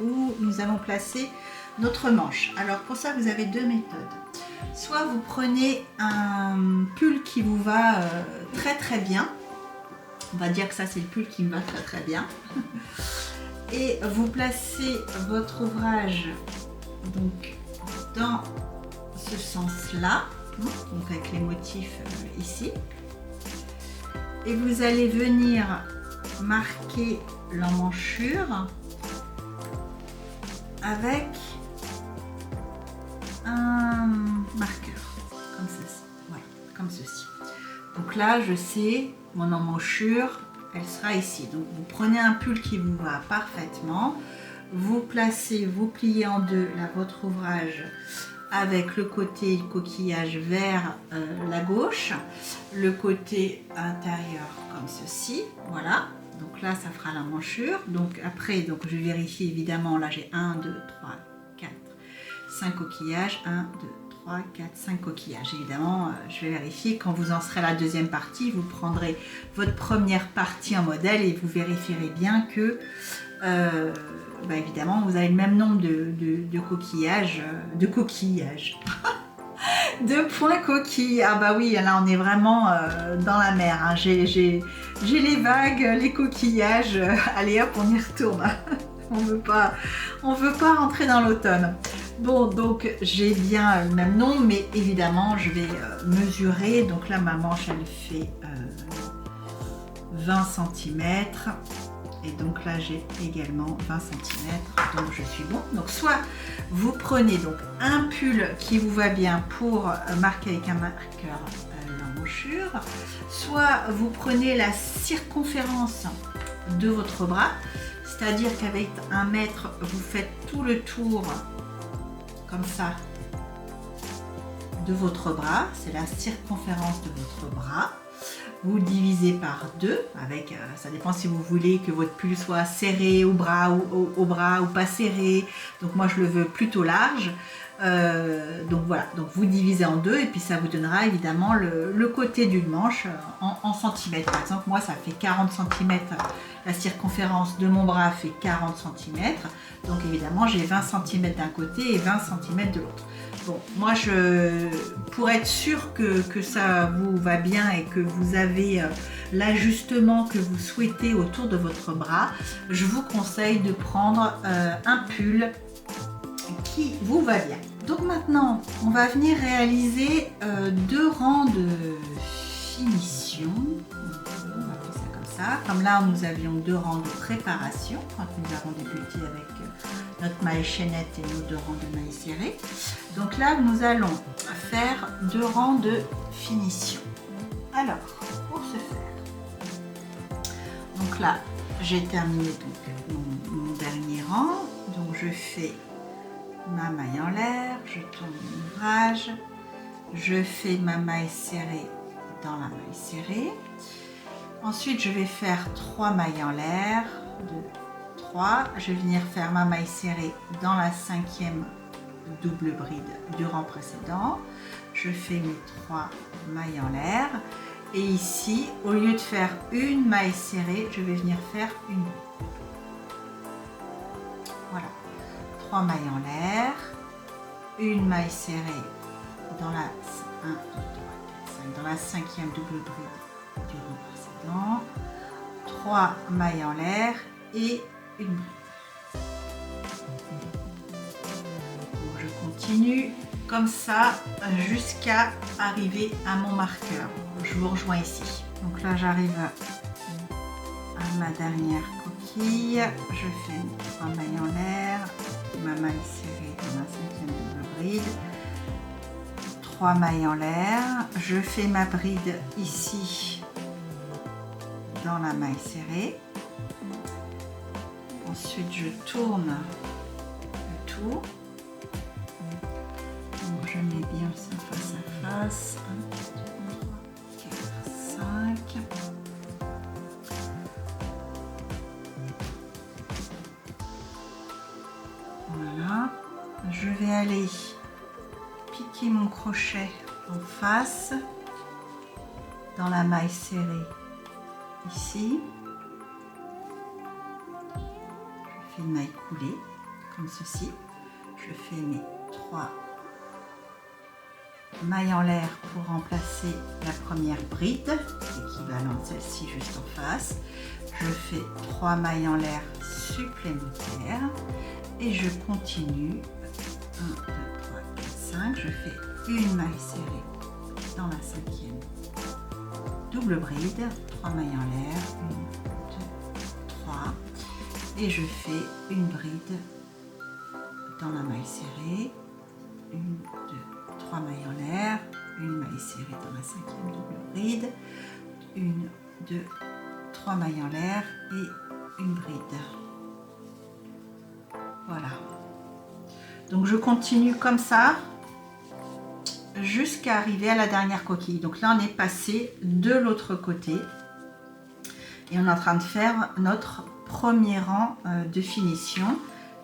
où nous allons placer notre manche. Alors pour ça, vous avez 2 méthodes. Soit vous prenez un pull qui vous va très très bien. On va dire que ça c'est le pull qui me va très très bien. Et vous placez votre ouvrage donc dans ce sens-là, donc avec les motifs ici. Et vous allez venir marquer l'emmanchure avec un marqueur comme ceci, voilà, comme ceci. Donc là, je sais, mon emmanchure, elle sera ici. Donc vous prenez un pull qui vous va parfaitement, vous placez, vous pliez en deux là votre ouvrage avec le côté coquillage vers la gauche, le côté intérieur comme ceci, voilà. Donc là, ça fera l'emmanchure. Donc après, donc je vérifie évidemment, là j'ai 1, 2, 3, 4, 5 coquillages, 1, 2, 3, 4, 5 coquillages. Évidemment, je vais vérifier quand vous en serez à la deuxième partie, vous prendrez votre première partie en modèle et vous vérifierez bien que, évidemment, vous avez le même nombre de coquillages, de points coquilles. Ah bah oui, là on est vraiment dans la mer, hein. J'ai les vagues, les coquillages, allez hop, on y retourne. On veut pas rentrer dans l'automne. Bon, donc j'ai bien le même nombre, mais évidemment je vais mesurer. Donc là ma manche elle fait 20 cm. Et donc là j'ai également 20 cm, donc je suis bon. Donc soit vous prenez donc un pull qui vous va bien pour marquer avec un marqueur l'emmanchure, soit vous prenez la circonférence de votre bras, c'est-à-dire qu'avec 1 mètre, vous faites tout le tour comme ça de votre bras, c'est la circonférence de votre bras. Vous divisez par 2, avec, ça dépend si vous voulez que votre pull soit serré au bras ou pas serré. Donc moi je le veux plutôt large. Donc voilà, donc vous divisez en 2 et puis ça vous donnera évidemment le côté d'une manche en centimètres. Par exemple, moi ça fait 40 cm, la circonférence de mon bras fait 40 cm. Donc évidemment j'ai 20 cm d'un côté et 20 cm de l'autre. Bon, moi pour être sûr que ça vous va bien et que vous avez l'ajustement que vous souhaitez autour de votre bras, je vous conseille de prendre un pull qui vous va bien. Donc maintenant, on va venir réaliser 2 rangs de finition. On va faire ça comme ça. Comme là, nous avions 2 rangs de préparation quand nous avons débuté avec notre maille chaînette et nos 2 rangs de mailles serrées. Donc là, nous allons faire 2 rangs de finition. Alors, pour ce faire, donc là, j'ai terminé donc mon dernier rang. Donc je fais ma maille en l'air, je tourne l'ouvrage, je fais ma maille serrée dans la maille serrée. Ensuite, je vais faire 3 mailles en l'air, 2, 3. Je vais venir faire ma maille serrée dans la 5e double bride du rang précédent. Je fais mes 3 mailles en l'air. Et ici, au lieu de faire une maille serrée, je vais venir faire une bride. Voilà. 3 mailles en l'air, une maille serrée dans la 1, 2, 3, 4, 5, dans la 5e double bride du rang précédent, 3 mailles en l'air et une bride. Donc je continue comme ça jusqu'à arriver à mon marqueur. Je vous rejoins ici. Donc là j'arrive à ma dernière coquille, je fais mes 3 mailles en l'air, ma maille serrée dans la 5e double bride, 3 mailles en l'air, je fais ma bride ici dans la maille serrée, ensuite je tourne le tour, donc je mets bien ça face à face, 1, 2, 3, 4, 5. Voilà, je vais aller piquer mon crochet en face dans la maille serrée ici. Je fais une maille coulée comme ceci. Je fais mes 3 mailles en l'air pour remplacer la première bride, équivalente celle-ci juste en face. Je fais 3 mailles en l'air supplémentaires. Et je continue, 1, 2, 3, 4, 5, je fais une maille serrée dans la 5e double bride, 3 mailles en l'air, 1, 2, 3, et je fais une bride dans la maille serrée, 1, 2, 3 mailles en l'air, une maille serrée dans la 5e double bride, 1, 2, 3 mailles en l'air et une bride. Voilà, donc je continue comme ça jusqu'à arriver à la dernière coquille. Donc là on est passé de l'autre côté et on est en train de faire notre premier rang de finition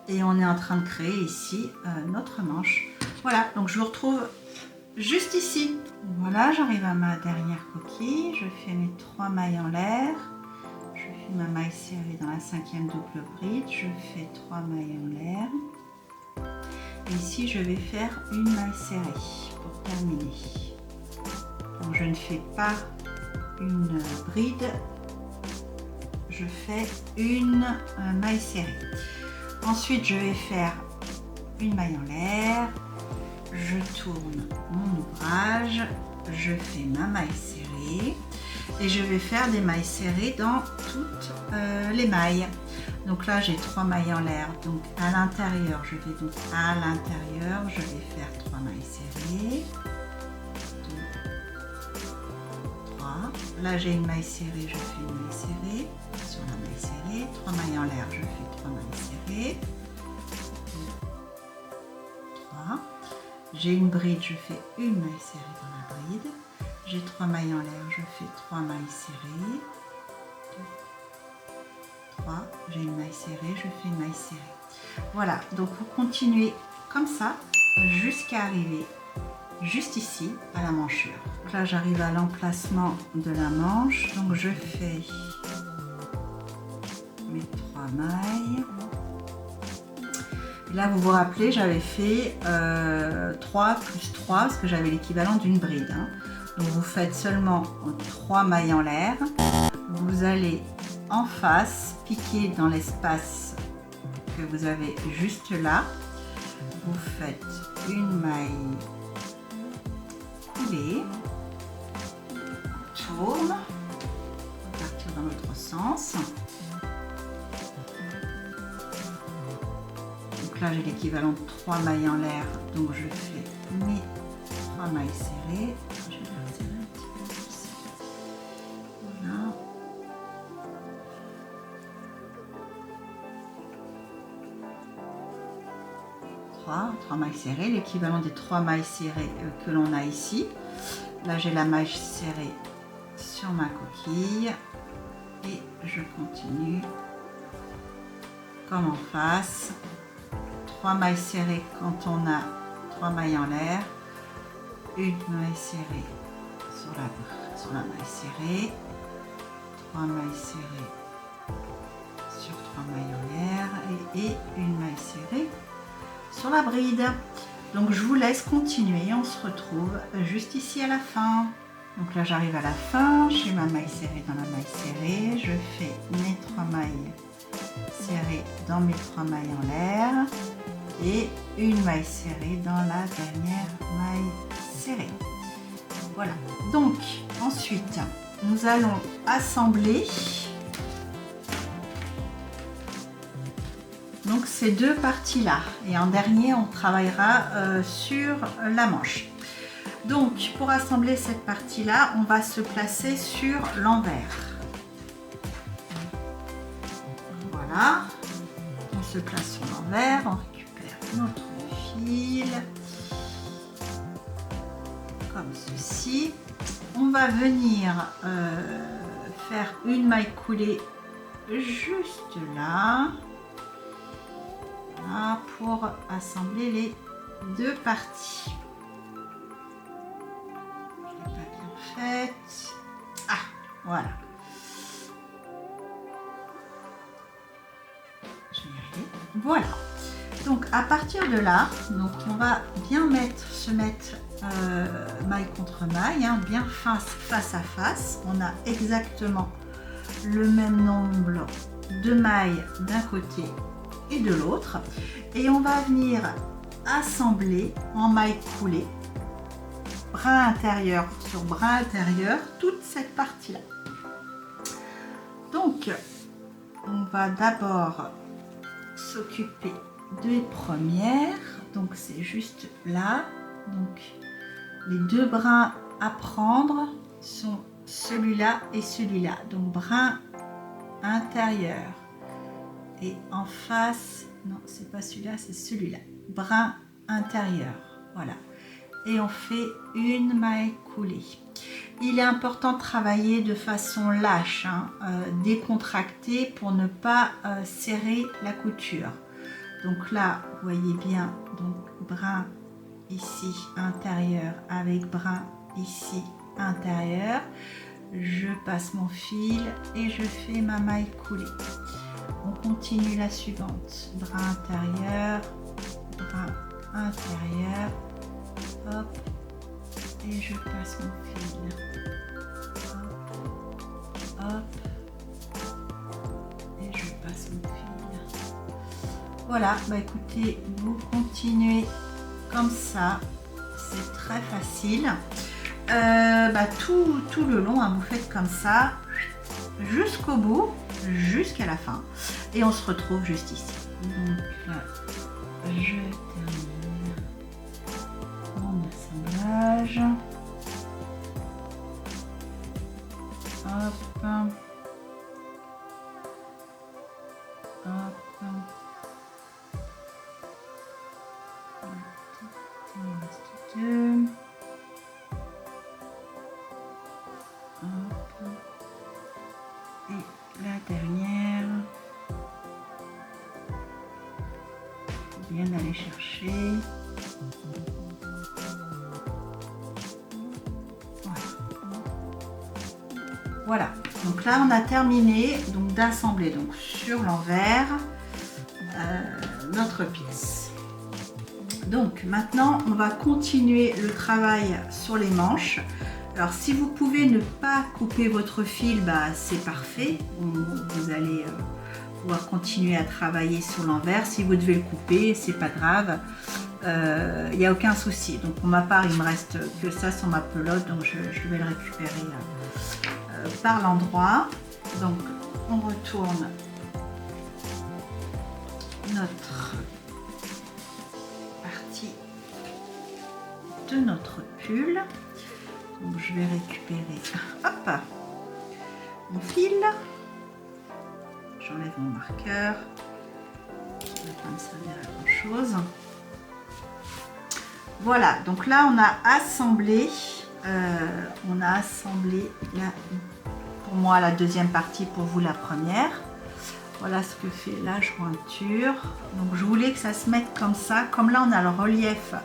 et on est en train de créer ici notre manche. Voilà, donc je vous retrouve juste ici. Voilà, j'arrive à ma dernière coquille, je fais mes 3 mailles en l'air. Je fais ma maille serrée dans la 5e double bride, je fais 3 mailles en l'air et ici je vais faire une maille serrée pour terminer. Donc je ne fais pas une bride, je fais une maille serrée. Ensuite je vais faire une maille en l'air, je tourne mon ouvrage, je fais ma maille serrée et je vais faire des mailles serrées dans toutes les mailles. Donc là j'ai 3 mailles en l'air, donc à l'intérieur je vais donc à l'intérieur je vais faire 3 mailles serrées, 2, Là j'ai une maille serrée, je fais une maille serrée sur la maille serrée, 3 mailles en l'air, je fais 3 mailles serrées, 3. J'ai une bride, je fais une maille serrée dans la bride. J'ai 3 mailles en l'air, je fais 3 mailles serrées, 2, 3. J'ai une maille serrée, je fais une maille serrée. Voilà, donc vous continuez comme ça jusqu'à arriver juste ici à la manchure. Donc là j'arrive à l'emplacement de la manche, donc je fais mes 3 mailles. Et là vous vous rappelez, j'avais fait 3 plus 3 parce que j'avais l'équivalent d'une bride, hein. Donc vous faites seulement 3 mailles en l'air, vous allez en face piquer dans l'espace que vous avez juste là, vous faites une maille coulée, on tourne, on va partir dans l'autre sens. Donc là j'ai l'équivalent de 3 mailles en l'air, donc je fais mes 3 mailles serrées. Je vais les resserrer un petit peu comme ça. Voilà. Trois mailles serrées, l'équivalent des 3 mailles serrées que l'on a ici. Là j'ai la maille serrée sur ma coquille et je continue comme en face. 3 mailles serrées quand on a 3 mailles en l'air, une maille serrée sur la maille serrée, 3 mailles serrées sur 3 mailles en l'air et une maille serrée sur la bride. Donc je vous laisse continuer, on se retrouve juste ici à la fin. Donc là j'arrive à la fin, j'ai ma maille serrée dans la maille serrée, je fais mes 3 mailles serrées dans mes 3 mailles en l'air et une maille serrée dans la dernière maille serrée. Voilà, donc ensuite nous allons assembler donc ces deux parties là, et en dernier on travaillera sur la manche. Donc pour assembler cette partie là, on va se placer sur l'envers. Voilà, on se place sur l'envers, on récupère notre fil comme ceci. On va venir faire une maille coulée juste là. Voilà, pour assembler les deux parties. Je l'ai pas bien faite. Ah, voilà. Je vais y arriver. Voilà. Donc à partir de là, donc on va bien se mettre maille contre maille, hein, bien face à face. On a exactement le même nombre de mailles d'un côté et de l'autre, et on va venir assembler en maille coulée, brin intérieur sur brin intérieur, toute cette partie là. Donc on va d'abord s'occuper des premières, donc c'est juste là. Donc les deux brins à prendre sont celui-là et celui-là, donc brin intérieur. Et en face, non, c'est pas celui-là, c'est celui-là, brin intérieur, voilà. Et on fait une maille coulée. Il est important de travailler de façon lâche, hein, décontractée pour ne pas serrer la couture. Donc là, vous voyez bien, donc brin ici intérieur avec brin ici intérieur. Je passe mon fil et je fais ma maille coulée. On continue la suivante, brin intérieur, hop, et je passe mon fil, hop, et je passe mon fil. Voilà, bah écoutez, vous continuez comme ça, c'est très facile. Tout le long, hein, vous faites comme ça jusqu'au bout, jusqu'à la fin, et on se retrouve juste ici. Donc je termine mon assemblage. bien aller chercher. Voilà, donc là on a terminé donc d'assembler donc sur l'envers notre pièce. Donc maintenant on va continuer le travail sur les manches. Alors si vous pouvez ne pas couper votre fil, bah, c'est parfait, vous allez pouvoir continuer à travailler sur l'envers. Si vous devez le couper, c'est pas grave, il n'y a aucun souci. Donc pour ma part il me reste que ça sur ma pelote, donc je vais le récupérer par l'endroit. Donc on retourne notre partie de notre pull. Donc je vais récupérer hop, mon fil, j'enlève mon marqueur, ça va pas me servir à grand chose. Voilà, donc là on a assemblé pour moi la deuxième partie, pour vous la première. Voilà ce que fait la jointure. Donc je voulais que ça se mette comme ça, comme là on a le relief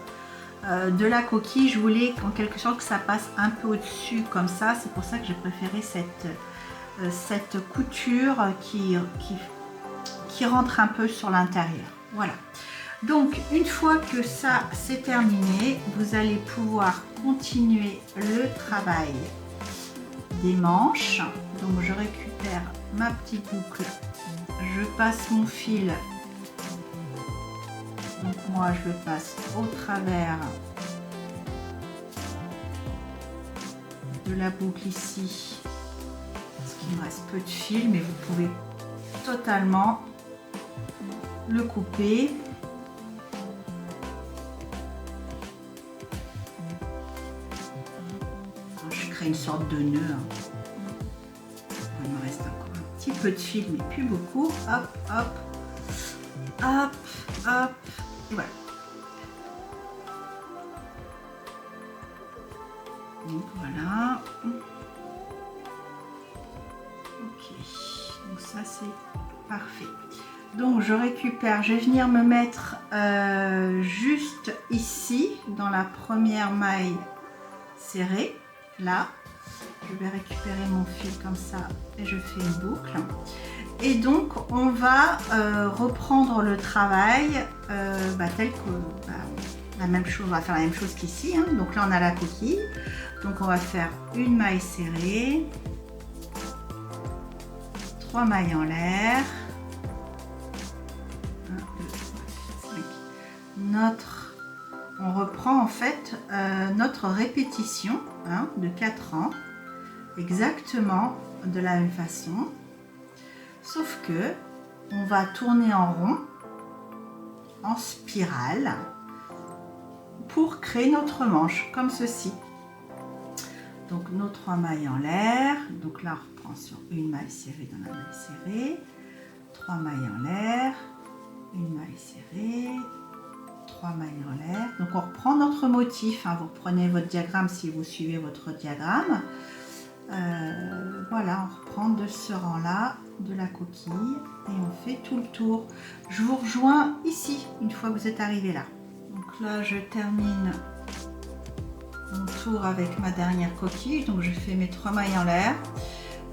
de la coquille, je voulais en quelque sorte que ça passe un peu au-dessus comme ça. C'est pour ça que j'ai préféré cette couture qui rentre un peu sur l'intérieur. Voilà. Donc une fois que ça c'est terminé, vous allez pouvoir continuer le travail des manches. Donc je récupère ma petite boucle, je passe mon fil, donc moi je le passe au travers de la boucle ici, parce qu'il me reste peu de fil, mais vous pouvez totalement le couper. Je crée une sorte de nœud. Il me reste encore un petit peu de fil, mais plus beaucoup. Hop, hop, hop, hop, et voilà. Donc voilà. Ok, donc ça c'est parfait. Donc je récupère, je vais venir me mettre juste ici, dans la première maille serrée, là. Je vais récupérer mon fil comme ça et je fais une boucle. Et donc on va reprendre le travail tel que la même chose, on va faire la même chose qu'ici, hein. Donc là on a la coquille, donc on va faire une maille serrée, 3 mailles en l'air, 1, 2, 3, 4, 5. On reprend en fait notre répétition, hein, de 4 ans, exactement de la même façon, sauf que on va tourner en rond, en spirale, pour créer notre manche, comme ceci. Donc nos 3 mailles en l'air, donc là on reprend sur une maille serrée dans la maille serrée, 3 mailles en l'air, une maille serrée, 3 mailles en l'air. Donc on reprend notre motif, hein. Vous reprenez votre diagramme si vous suivez votre diagramme. Voilà, on reprend de ce rang là de la coquille et on fait tout le tour. Je vous rejoins ici une fois que vous êtes arrivé là. Donc là je termine mon tour avec ma dernière coquille, donc je fais mes 3 mailles en l'air.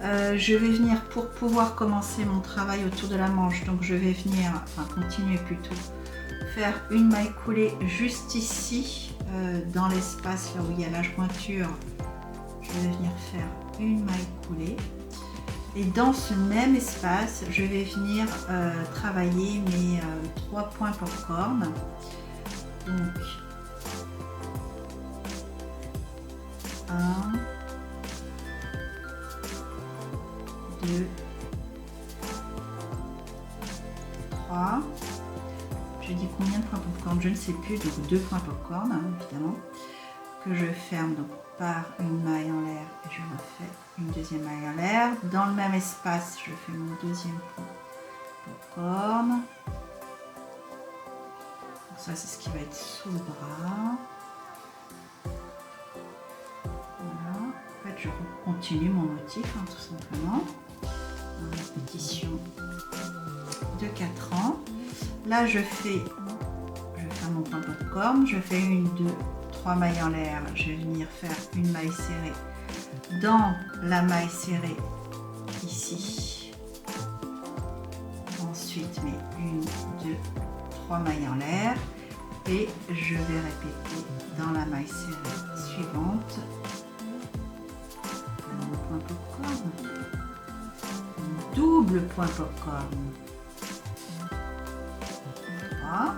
Je vais venir, pour pouvoir commencer mon travail autour de la manche, donc je vais venir, enfin continuer plutôt, faire une maille coulée juste ici, dans l'espace là où il y a la jointure. Je vais venir faire une maille coulée et dans ce même espace je vais venir travailler mes 3 points popcorn. Donc 1, 2, 3. Je dis combien de points popcorn, je ne sais plus, donc 2 points popcorn, hein, évidemment, que je ferme donc par une maille en l'air et je refais une deuxième maille en l'air. Dans le même espace, je fais mon deuxième point popcorn. Donc ça, c'est ce qui va être sous le bras. Voilà. En fait, je continue mon motif, hein, tout simplement. En répétition de 4 ans. Là, je fais mon point popcorn. Je fais 1, 2, 3 mailles en l'air. Je vais venir faire une maille serrée dans la maille serrée ici. Ensuite, mes 1, 2, 3 mailles en l'air. Et je vais répéter dans la maille serrée suivante mon point popcorn, mon double point popcorn. 3,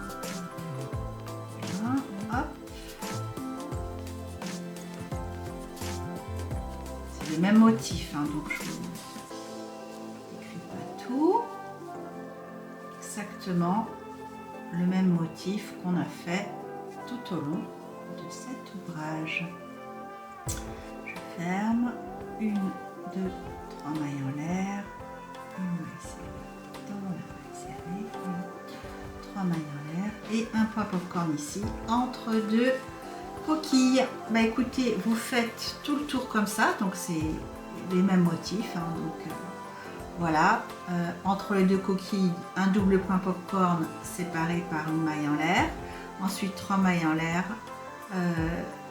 1, hop. C'est les mêmes motifs, hein, donc je n'écris pas tout. Exactement le même motif qu'on a fait tout au long de cet ouvrage. Je ferme, 1, 2, 3 mailles en l'air, une maille serrée dans la maille serrée, 3 mailles en l'air et un point popcorn ici entre deux coquilles. Bah écoutez, vous faites tout le tour comme ça, donc c'est les mêmes motifs, hein, donc voilà, entre les deux coquilles, un double point popcorn séparé par une maille en l'air, ensuite 3 mailles en l'air,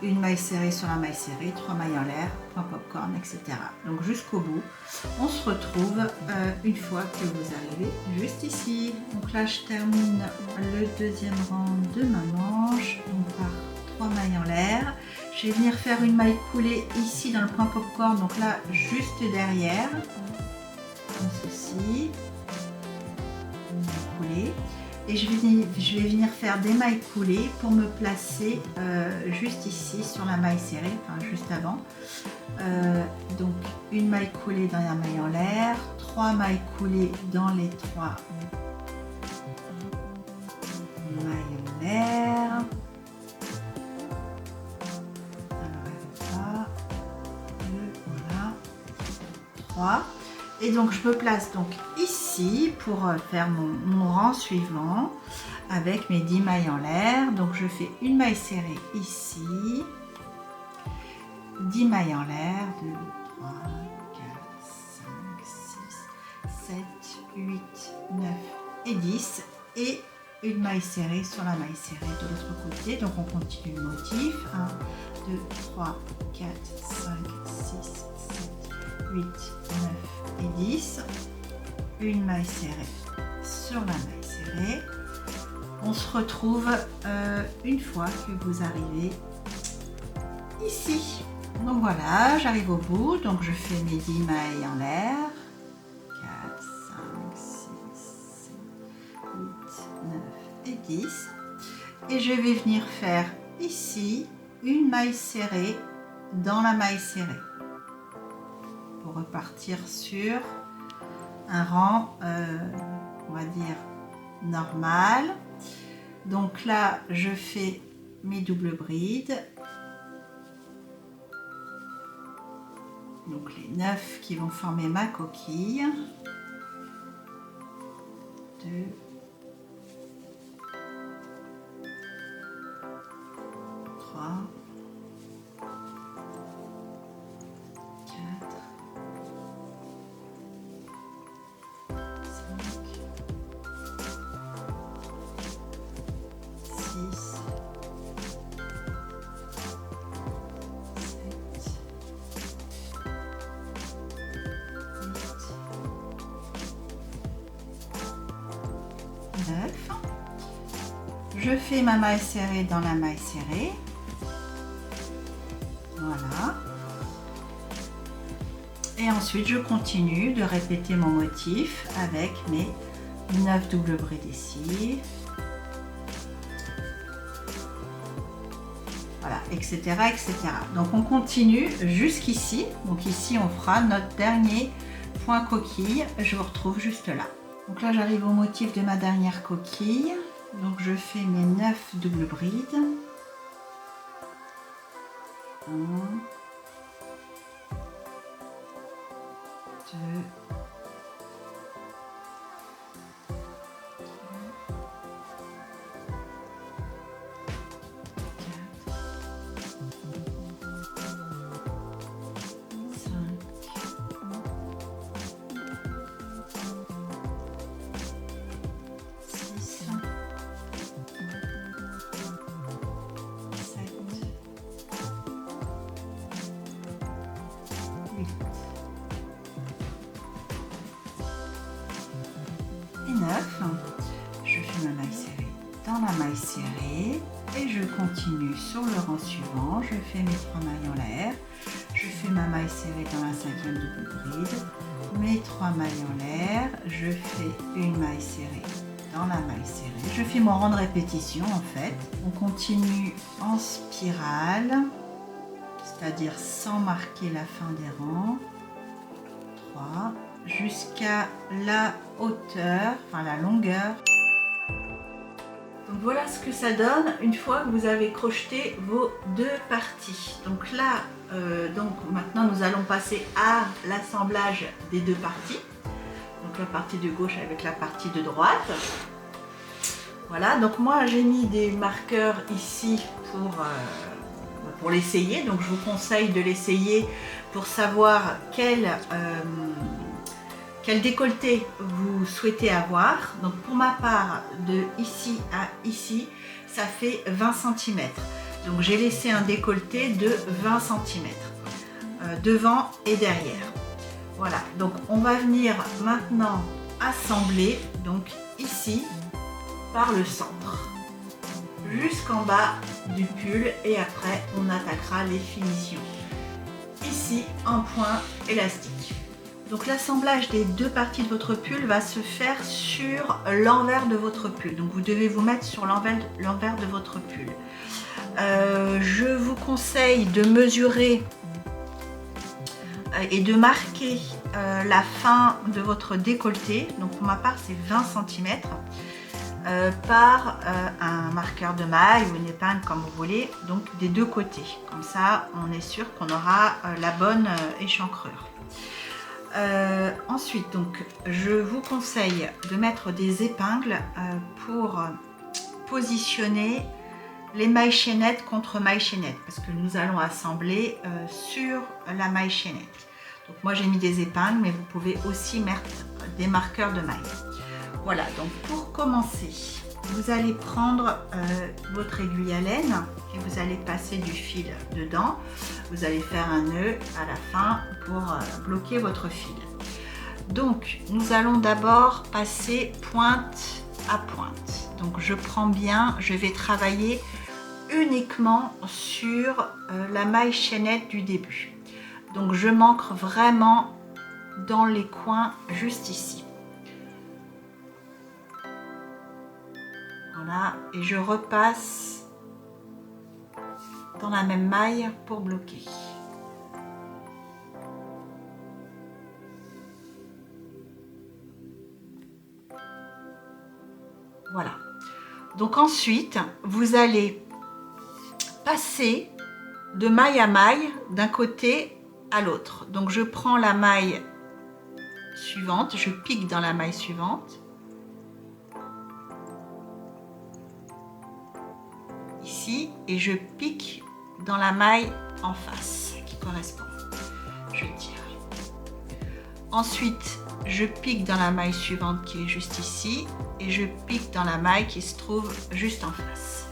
une maille serrée sur la maille serrée, 3 mailles en l'air, point popcorn, etc. Donc jusqu'au bout. On se retrouve une fois que vous arrivez juste ici. Donc là, je termine le deuxième rang de ma manche. Donc par 3 mailles en l'air. Je vais venir faire une maille coulée ici dans le point popcorn, donc là, juste derrière. Comme ceci, une maille coulée, et je vais venir faire des mailles coulées pour me placer juste ici sur la maille serrée, enfin juste avant. Donc une maille coulée dans la maille en l'air, 3 mailles coulées dans les 3 mailles en l'air. Alors, 1, 2, voilà, 3. Et donc je me place donc ici pour faire mon rang suivant avec mes 10 mailles en l'air. Donc je fais une maille serrée ici, 10 mailles en l'air, 2, 3, 4, 5, 6, 7, 8, 9 et 10. Et une maille serrée sur la maille serrée de l'autre côté. Donc on continue le motif. 1, 2, 3, 4, 5, 6, 7, 8, 9 et 10. Une maille serrée sur la maille serrée. On se retrouve une fois que vous arrivez ici. Donc voilà, j'arrive au bout. Donc je fais mes 10 mailles en l'air. 4, 5, 6, 7, 8, 9 et 10. Et je vais venir faire ici une maille serrée dans la maille serrée. Pour repartir sur un rang, on va dire, normal. Donc là, je fais mes doubles brides. Donc les 9 qui vont former ma coquille. 2, 3, 4, 5, 6, 9. Je fais ma maille serrée dans la maille serrée. Voilà. Et ensuite, je continue de répéter mon motif avec mes 9 doubles brides ici. Voilà, etc., etc. Donc, on continue jusqu'ici. Donc, ici, on fera notre dernier point coquille. Je vous retrouve juste là. Donc là, j'arrive au motif de ma dernière coquille. Donc, je fais mes 9 doubles brides. 1, 2, 7, dans la maille serrée et je continue sur le rang suivant. Je fais mes 3 mailles en l'air, je fais ma maille serrée dans la 5e double bride, mes 3 mailles en l'air, je fais une maille serrée dans la maille serrée. Je fais mon rang de répétition en fait. On continue en spirale, c'est-à-dire sans marquer la fin des rangs. 3, jusqu'à la hauteur, enfin la longueur. Donc voilà ce que ça donne une fois que vous avez crocheté vos 2 parties. Donc là, maintenant nous allons passer à l'assemblage des 2 parties. Donc la partie de gauche avec la partie de droite. Voilà, donc moi j'ai mis des marqueurs ici pour l'essayer. Donc je vous conseille de l'essayer pour savoir quel décolleté vous souhaitez avoir. Donc pour ma part, de ici à ici, ça fait 20 cm. Donc j'ai laissé un décolleté de 20 cm devant et derrière. Voilà, donc on va venir maintenant assembler, donc ici, par le centre, jusqu'en bas du pull et après on attaquera les finitions. Ici, en point élastique. Donc l'assemblage des 2 parties de votre pull va se faire sur l'envers de votre pull. Donc vous devez vous mettre sur l'envers de votre pull. Je vous conseille de mesurer et de marquer la fin de votre décolleté. Donc pour ma part c'est 20 cm par un marqueur de maille ou une épingle comme vous voulez, donc des 2 côtés. Comme ça on est sûr qu'on aura la bonne échancrure. Ensuite, donc, je vous conseille de mettre des épingles pour positionner les mailles chaînettes contre mailles chaînettes parce que nous allons assembler sur la maille chaînette. Donc moi j'ai mis des épingles, mais vous pouvez aussi mettre des marqueurs de mailles. Voilà, donc pour commencer, vous allez prendre votre aiguille à laine et vous allez passer du fil dedans. Vous allez faire un nœud à la fin pour bloquer votre fil. Donc nous allons d'abord passer pointe à pointe. Donc je prends bien, je vais travailler uniquement sur la maille chaînette du début. Donc je m'ancre vraiment dans les coins juste ici. Voilà, et je repasse dans la même maille pour bloquer. Voilà. Donc ensuite, vous allez passer de maille à maille d'un côté à l'autre. Donc je prends la maille suivante, je pique dans la maille suivante. Ici, et je pique dans la maille en face qui correspond. Je tire. Ensuite, je pique dans la maille suivante qui est juste ici et je pique dans la maille qui se trouve juste en face.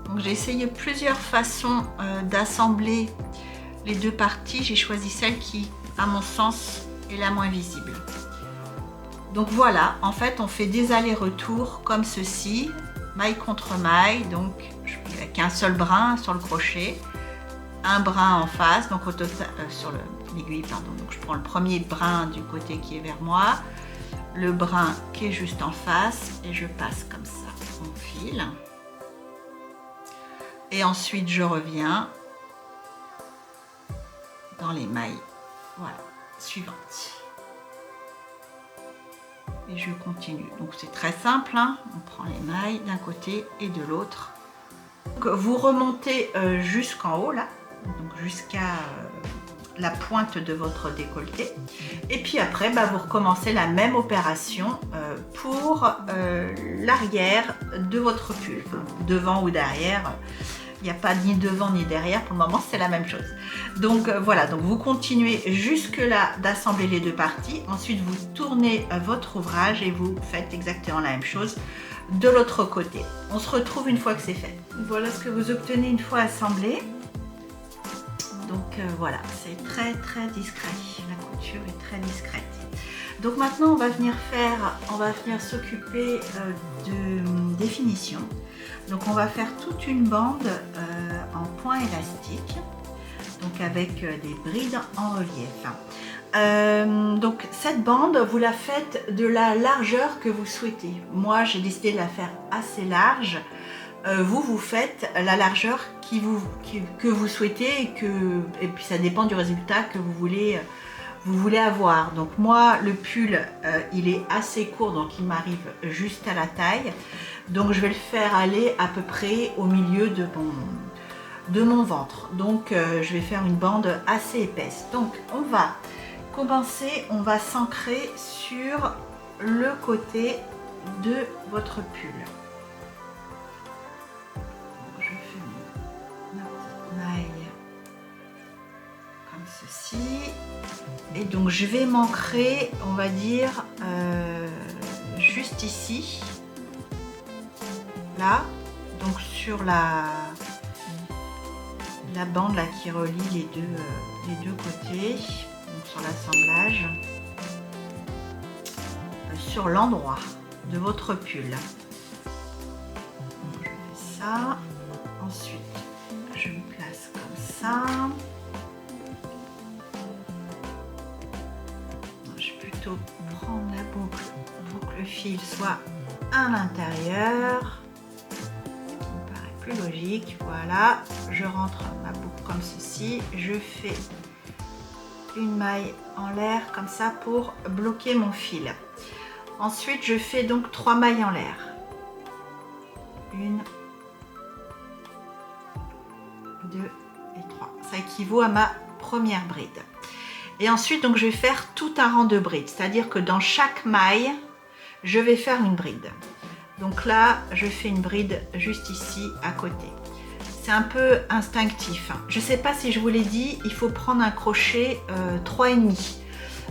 Donc j'ai essayé plusieurs façons d'assembler les 2 parties. J'ai choisi celle qui, à mon sens, est la moins visible. Donc voilà, en fait on fait des allers-retours comme ceci, maille contre maille, donc avec un seul brin sur le crochet, un brin en face, donc au total, sur l'aiguille, pardon. Donc je prends le premier brin du côté qui est vers moi, le brin qui est juste en face et je passe comme ça mon fil. Et ensuite je reviens dans les mailles, voilà, suivantes. Et je continue. Donc c'est très simple, hein, on prend les mailles d'un côté et de l'autre. Vous remontez jusqu'en haut là, donc jusqu'à la pointe de votre décolleté. Et puis après, vous recommencez la même opération pour l'arrière de votre pull, devant ou derrière. Il n'y a pas ni devant ni derrière, pour le moment c'est la même chose. Donc voilà, donc vous continuez jusque là d'assembler les 2 parties, ensuite vous tournez votre ouvrage et vous faites exactement la même chose de l'autre côté. On se retrouve une fois que c'est fait. Voilà ce que vous obtenez une fois assemblé. Donc voilà, c'est très discret, la couture est très discrète. Donc maintenant on va venir s'occuper de définition. Donc on va faire toute une bande en point élastique, donc avec des brides en relief. Donc cette bande, vous la faites de la largeur que vous souhaitez. Moi j'ai décidé de la faire assez large. Vous faites la largeur que vous souhaitez et puis ça dépend du résultat que vous voulez avoir. Donc moi le pull il est assez court, donc il m'arrive juste à la taille. Donc je vais le faire aller à peu près au milieu de mon ventre. Donc je vais faire une bande assez épaisse. Donc on va commencer, on va s'ancrer sur le côté de votre pull. Je fais ma petite maille comme ceci. Et donc je vais m'ancrer, on va dire, juste ici, là, donc sur la bande là qui relie les deux côtés, donc sur l'assemblage, sur l'endroit de votre pull. Donc, je fais ça, ensuite je me place comme ça. Prendre la boucle pour que le fil soit à l'intérieur, ce qui me paraît plus logique. Voilà, je rentre ma boucle comme ceci, je fais une maille en l'air comme ça pour bloquer mon fil. Ensuite je fais donc 3 mailles en l'air, 1, 2 et 3, ça équivaut à ma première bride. Et ensuite, donc, je vais faire tout un rang de brides, c'est-à-dire que dans chaque maille, je vais faire une bride. Donc là, je fais une bride juste ici, à côté. C'est un peu instinctif. Je ne sais pas si je vous l'ai dit, il faut prendre un crochet 3,5.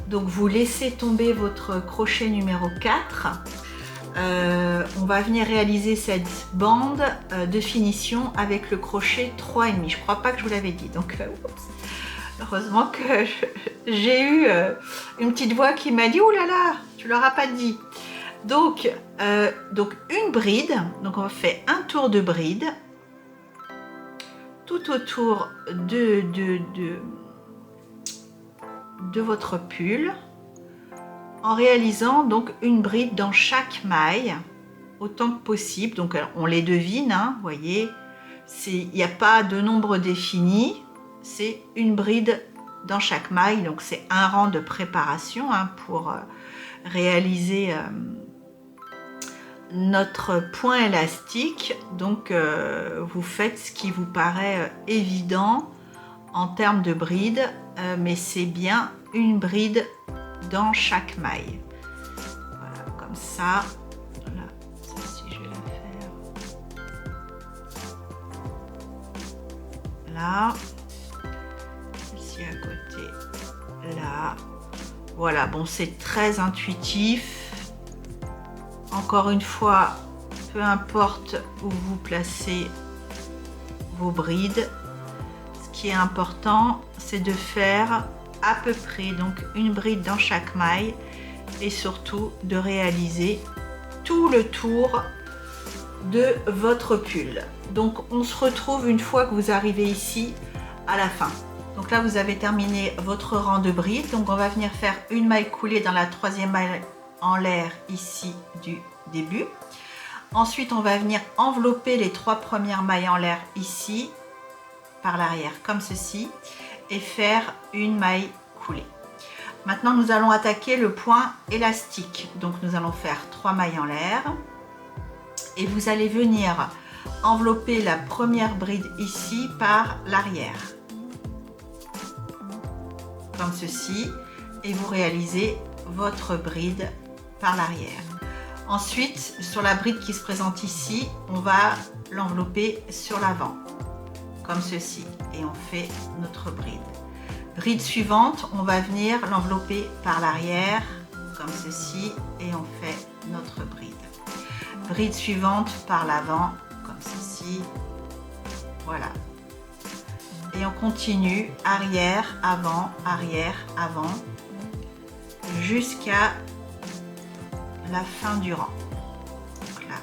Donc, vous laissez tomber votre crochet numéro 4. On va venir réaliser cette bande de finition avec le crochet 3,5. Je ne crois pas que je vous l'avais dit. Donc, heureusement que j'ai eu une petite voix qui m'a dit « Oh là là, tu leur as pas dit !» Donc une bride, donc on fait un tour de bride tout autour de votre pull, en réalisant donc une bride dans chaque maille, autant que possible. Donc on les devine, hein, vous voyez, il n'y a pas de nombre défini. C'est une bride dans chaque maille, donc c'est un rang de préparation hein, pour réaliser notre point élastique. Donc vous faites ce qui vous paraît évident en termes de bride, mais c'est bien une bride dans chaque maille. Voilà, comme ça. Voilà, celle-ci je vais la faire là. À côté là, voilà. Bon, c'est très intuitif, encore une fois, peu importe où vous placez vos brides, ce qui est important c'est de faire à peu près donc une bride dans chaque maille et surtout de réaliser tout le tour de votre pull. Donc on se retrouve une fois que vous arrivez ici à la fin. Donc là, vous avez terminé votre rang de brides. Donc on va venir faire une maille coulée dans la 3e maille en l'air ici du début. Ensuite, on va venir envelopper les 3 premières mailles en l'air ici par l'arrière comme ceci et faire une maille coulée. Maintenant, nous allons attaquer le point élastique. Donc nous allons faire 3 mailles en l'air et vous allez venir envelopper la première bride ici par l'arrière. Comme ceci, et vous réalisez votre bride par l'arrière. Ensuite, sur la bride qui se présente ici, on va l'envelopper sur l'avant, comme ceci, et on fait notre bride. Bride suivante, on va venir l'envelopper par l'arrière, comme ceci, et on fait notre bride. Bride suivante par l'avant, comme ceci, voilà. Et on continue arrière, avant, et jusqu'à la fin du rang. Donc là,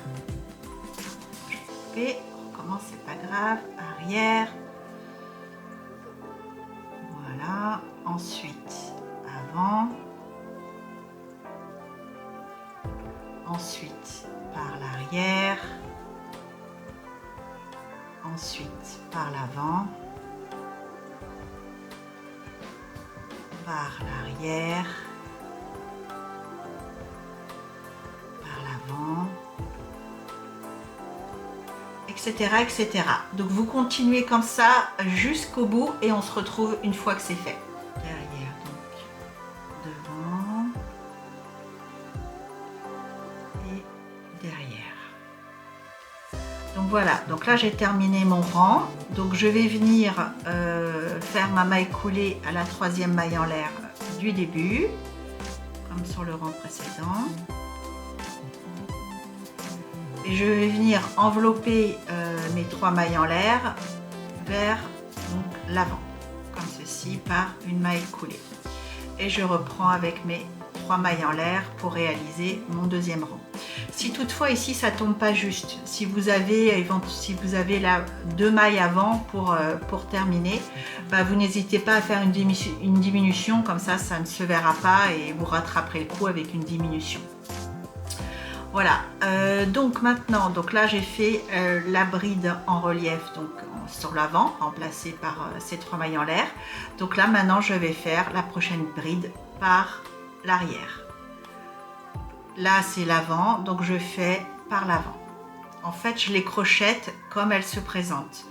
je fais, on recommence, c'est pas grave, arrière. Voilà, ensuite avant, ensuite par l'arrière, ensuite par l'avant, par l'arrière, par l'avant, etc., etc. Donc vous continuez comme ça jusqu'au bout et on se retrouve une fois que c'est fait. Derrière, donc devant et derrière. Donc voilà, donc là j'ai terminé mon rang. Donc je vais venir faire ma maille coulée à la troisième maille en l'air du début, comme sur le rang précédent. Et je vais venir envelopper mes 3 mailles en l'air vers l'avant, comme ceci, par une maille coulée. Et je reprends avec mes 3 mailles en l'air pour réaliser mon deuxième rang. Si toutefois ici ça tombe pas juste, si vous avez là 2 mailles avant pour terminer, bah, vous n'hésitez pas à faire une diminution, comme ça ça ne se verra pas et vous rattraperez le coup avec une diminution. Voilà, donc maintenant, donc là j'ai fait la bride en relief donc sur l'avant, remplacée par ces 3 mailles en l'air. Donc là maintenant je vais faire la prochaine bride par l'arrière. Là c'est l'avant, donc je fais par l'avant. En fait je les crochette comme elles se présentent.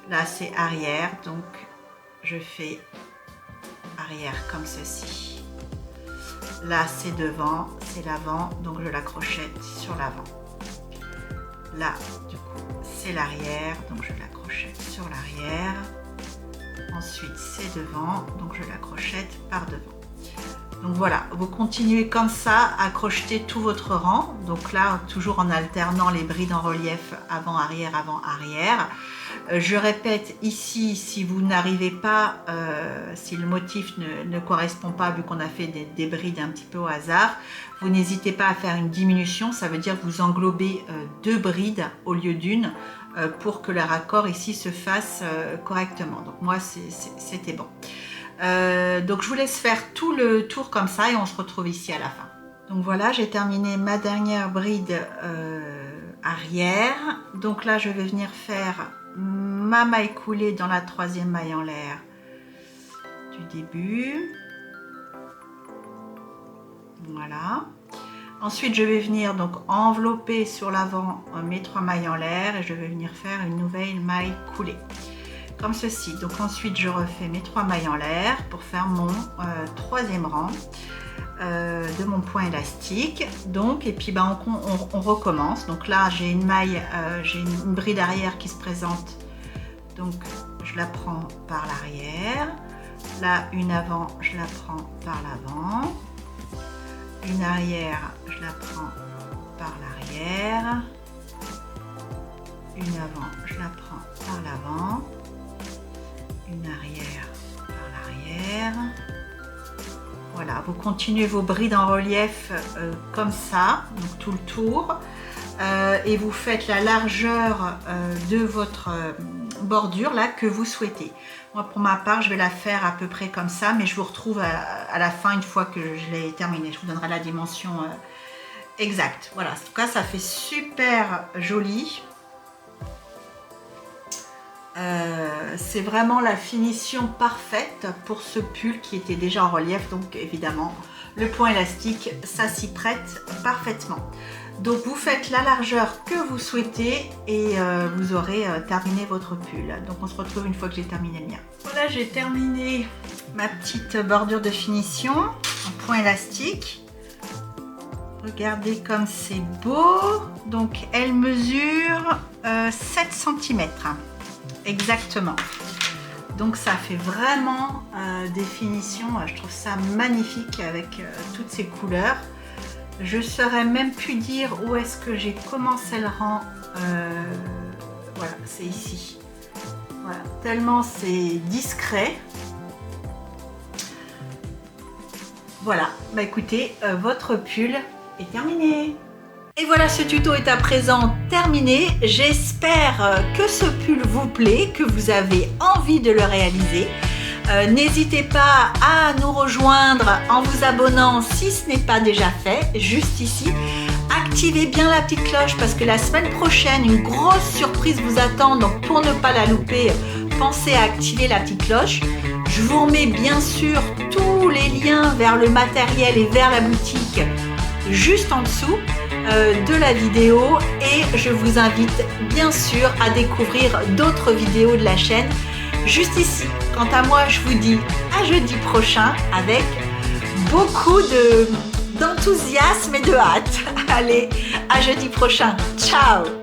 Là c'est arrière, donc je fais arrière comme ceci. Là c'est devant, c'est l'avant, donc je la crochette sur l'avant. Là du coup c'est l'arrière, donc je la crochette sur l'arrière. Ensuite c'est devant, donc je la crochette par devant. Donc voilà, vous continuez comme ça à crocheter tout votre rang. Donc là toujours en alternant les brides en relief avant-arrière, avant-arrière. Je répète ici, si vous n'arrivez pas, si le motif ne correspond pas, vu qu'on a fait des brides un petit peu au hasard, vous n'hésitez pas à faire une diminution, ça veut dire que vous englobez 2 brides au lieu d'une pour que le raccord ici se fasse correctement. Donc moi c'était bon. Donc je vous laisse faire tout le tour comme ça et on se retrouve ici à la fin. Donc voilà, j'ai terminé ma dernière bride arrière. Donc là je vais venir faire ma maille coulée dans la troisième maille en l'air du début. Voilà. Ensuite je vais venir donc envelopper sur l'avant mes 3 mailles en l'air et je vais venir faire une nouvelle maille coulée comme ceci. Donc ensuite je refais mes 3 mailles en l'air pour faire mon troisième rang de mon point élastique. Donc et puis bah, on recommence. Donc là j'ai une maille, j'ai une bride arrière qui se présente, donc je la prends par l'arrière. Là une avant, je la prends par l'avant. Une arrière, je la prends par l'arrière. Une avant, je la prends par l'avant. Une arrière par l'arrière. Voilà, vous continuez vos brides en relief comme ça, donc tout le tour, et vous faites la largeur de votre bordure là que vous souhaitez. Moi pour ma part je vais la faire à peu près comme ça, mais je vous retrouve à la fin une fois que je l'ai terminée. Je vous donnerai la dimension exacte. Voilà, en tout cas ça fait super joli. C'est vraiment la finition parfaite pour ce pull qui était déjà en relief, donc évidemment le point élastique ça s'y prête parfaitement. Donc vous faites la largeur que vous souhaitez et vous aurez terminé votre pull. Donc on se retrouve une fois que j'ai terminé le mien. Voilà, j'ai terminé ma petite bordure de finition en point élastique. Regardez comme c'est beau. Donc elle mesure 7 cm. Exactement. Donc ça fait vraiment des finitions, je trouve ça magnifique avec toutes ces couleurs. Je saurais même plus dire où est-ce que j'ai commencé le rang. Voilà, c'est ici. Voilà, tellement c'est discret. Voilà, bah écoutez, votre pull est terminé. Et voilà, ce tuto est à présent terminé. J'espère que ce pull vous plaît, que vous avez envie de le réaliser. N'hésitez pas à nous rejoindre en vous abonnant si ce n'est pas déjà fait, juste ici. Activez bien la petite cloche parce que la semaine prochaine, une grosse surprise vous attend. Donc pour ne pas la louper, pensez à activer la petite cloche. Je vous remets bien sûr tous les liens vers le matériel et vers la boutique juste en dessous de la vidéo. Et je vous invite bien sûr à découvrir d'autres vidéos de la chaîne juste ici. Quant à moi, je vous dis à jeudi prochain avec beaucoup d'enthousiasme et de hâte. Allez, à jeudi prochain. Ciao!